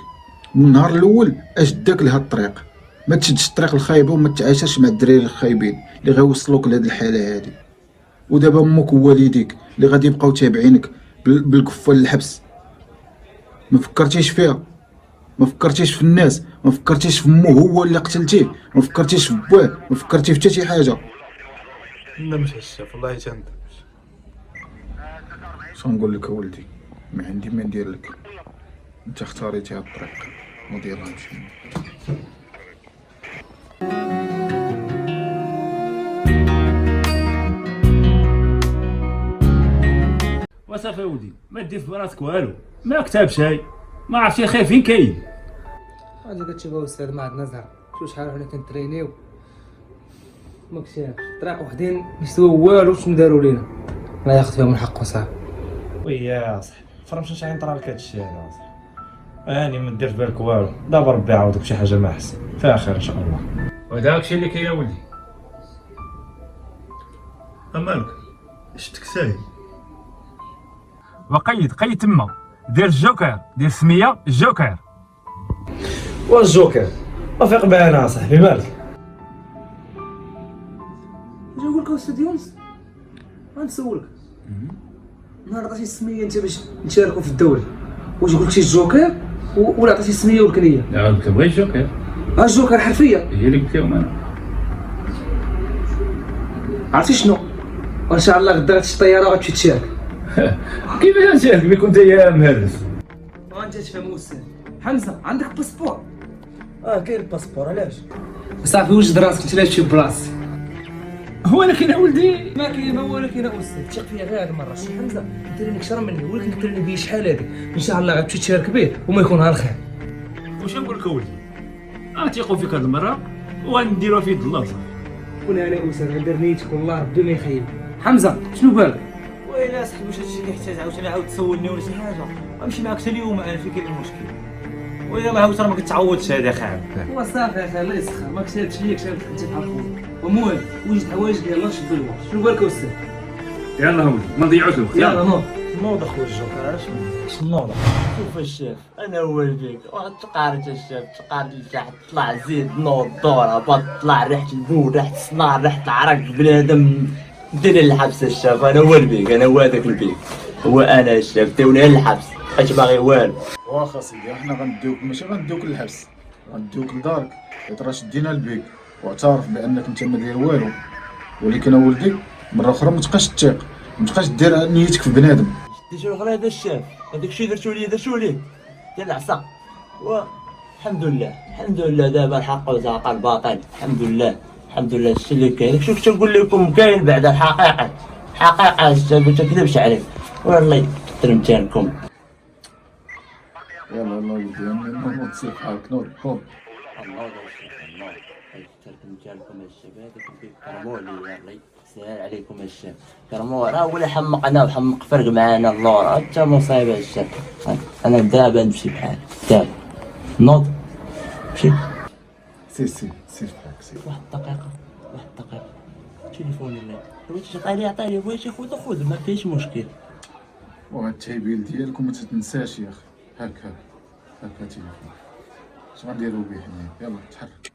من النهار الاول اش داك لهاد الطريق؟ ما تشدش الطريق الخايبه وما تعاشرش مع الدراري الخايبين اللي غيوصلوك لهاد الحاله هادي. ودابا امك ووالديك اللي غادي يبقاو تابعينك بالكفه للحبس. ما فكرتيش فيها؟ ما فكرتيش في الناس؟ ما فكرتيش في مو هو اللي قتلتيه؟ ما فكرتيش في بواه؟ ما فكرتي في حتى شي حاجه؟ لا مش الشاف والله تندم. شنو نقول لك ولدي؟ ما عندي ما ندير لك. انت اختاريتي هاد الطريق ما ديرهاش. وصافي ودي ما دير في راسك والو، ما كتاب شي، ما عرفتي خير فين كاين. هذا كتشوفوا استاذ ما عندنا زهر، شوف شحال حنا كنترينيو ما كتشافش طريق وحدين ما يسويو والو. شنو داروا لينا؟ لا ياخذ فيهم الحق وصافي. ويا صاحبي فرمش شحال نطرا لك هادشي هذا صاحبي. اني ما دير في بالك والو، دابا ربي يعوضك بشي حاجه ما احسن فيها خير ان شاء الله. وهذاك الشيء اللي كاين يا ولدي. مالك شتك ساي وقيد تما دير الجوكر، دير سميه الجوكر. واش جوكر؟ وافق بها انا صاحبي مالك؟ اش نقول لك استاذ يونس؟ غنسولك نهار عطيتي السميه انت باش نشاركوا في الدوري، واش قلتي الجوكر ولا عطيتي السميه والكنيه؟ لا قلت بغي الجوكر. الجوكر حرفيه هي اللي قلت لهم انا. عرفتي شنو؟ وان شاء الله غدا غتشي الطياره وغتمشي تشارك. كيفاش نشارك بك وانت يا مهرس؟ وانت تفهم وسام. حمزه عندك باسبور؟ كاين الباسبور علاش؟ صافي وجد راسك انت لا تمشي بلاصتي. هو انا كاين ولدي ما كاين ما والو كاين استاذ، ثق فيا غير هاد المره. شي حمزه دير لك شر مني ولكن دير لي بيه شحال هادي ان شاء الله غتمشي تشارك به وما يكونها الخير. واش نقول لك ولدي؟ تيقوا فيك هاد المره وغنديروها في يد الله صافي. كون انا استاذ غندير نيتك والله ربي ما يخيب. حمزه شنو بالك؟ ويلا صاحبي واش هادشي كيحتاج عاوتاني عاود تسولني ولا شي حاجه؟ غنمشي معاك حتى اليوم انا في كاين المشكل. ويلا عاوتاني ما كتعوضش هذا اخي عبد. وصافي اخي الله يسخر ما كسالتش ليك شاد انت بحال خويا. وموال وجد حوايج ديال الله شد الوقت. شنو بالك استاذ؟ يلا ولدي ما نضيعوش الوقت. يلا نوض. نوض اخويا الجوكر علاش نوض؟ شوف الشاف انا هو البيك تقارج الشاف تقارج لتحت طلع زيد نوض دورة بطلع ريحة البول ريحة الصنار ريحة العرق بنادم دير الحبس الشاف انا هو البيك انا هو هذاك البيك هو انا الشاف داوني الحبس اش باغي والو. واخا سيدي حنا غنديوك ماشي غنديوك للحبس غنديوك لدارك حيت راه شدينا البيك واعترف بانك انت ما داير والو ولكن ولدي مره اخرى ما تبقاش تثيق ما تبقاش دير نيتك في بنادم. دير شي اخرى هذا الشاف هذاك الشيء درتو ليه ديال العصا الحمد لله دابا الحق وزهق الباطل الحمد لله الشيء اللي كاين شوف تنقول لكم كاين بعد الحقيقه الشاف ما تكذبش عليك والله ترمت لكم. يلا ولدي نوض سير بحالك نوض الله ترمت لكم الشباب كرموا لي الله يسهل عليكم الشاب كرموا راه ولا حمقنا وحمق فرق معانا اللور انت مصيبه الشاب. انا دابا نمشي بحالي دابا نوض مشي سير بحالك سير. واحد الدقيقه تليفوني بغيتي عطيني بغيتي خذ ما فيش مشكل. وهاد التايبيل ديالك وما تنساش يا اخي هكا تليفون اش غنديرو به حنايا يلا تحرك.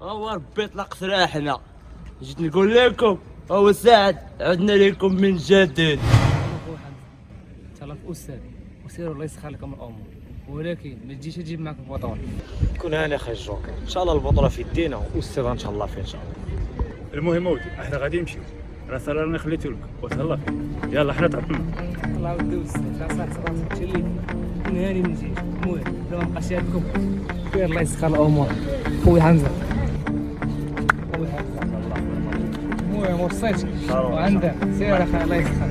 هو ربي طلق سراحنا جيت نقول لكم هو سعد عدنا لكم من جديد. تهلا في استاذ وسير الله يسخر لكم الامور ولكن ما تجيش تجيب معك البطوله. كون هاني اخي الجوكر ان شاء الله البطوله في يدينا واستاذ ان شاء الله فيه ان شاء الله. المهم ولدي احنا غادي نمشيو راه صار انا خليته لك وتهلا فيك. يلا حنا تعطلنا. الله ودي استاذ لا صح راسك تشلي كون هاني من جيت. المهم دابا نبقى شادكم خير الله يسخر الامور خويا حمزه. المهم وصيتك وعندك سير اخي الله يسخر.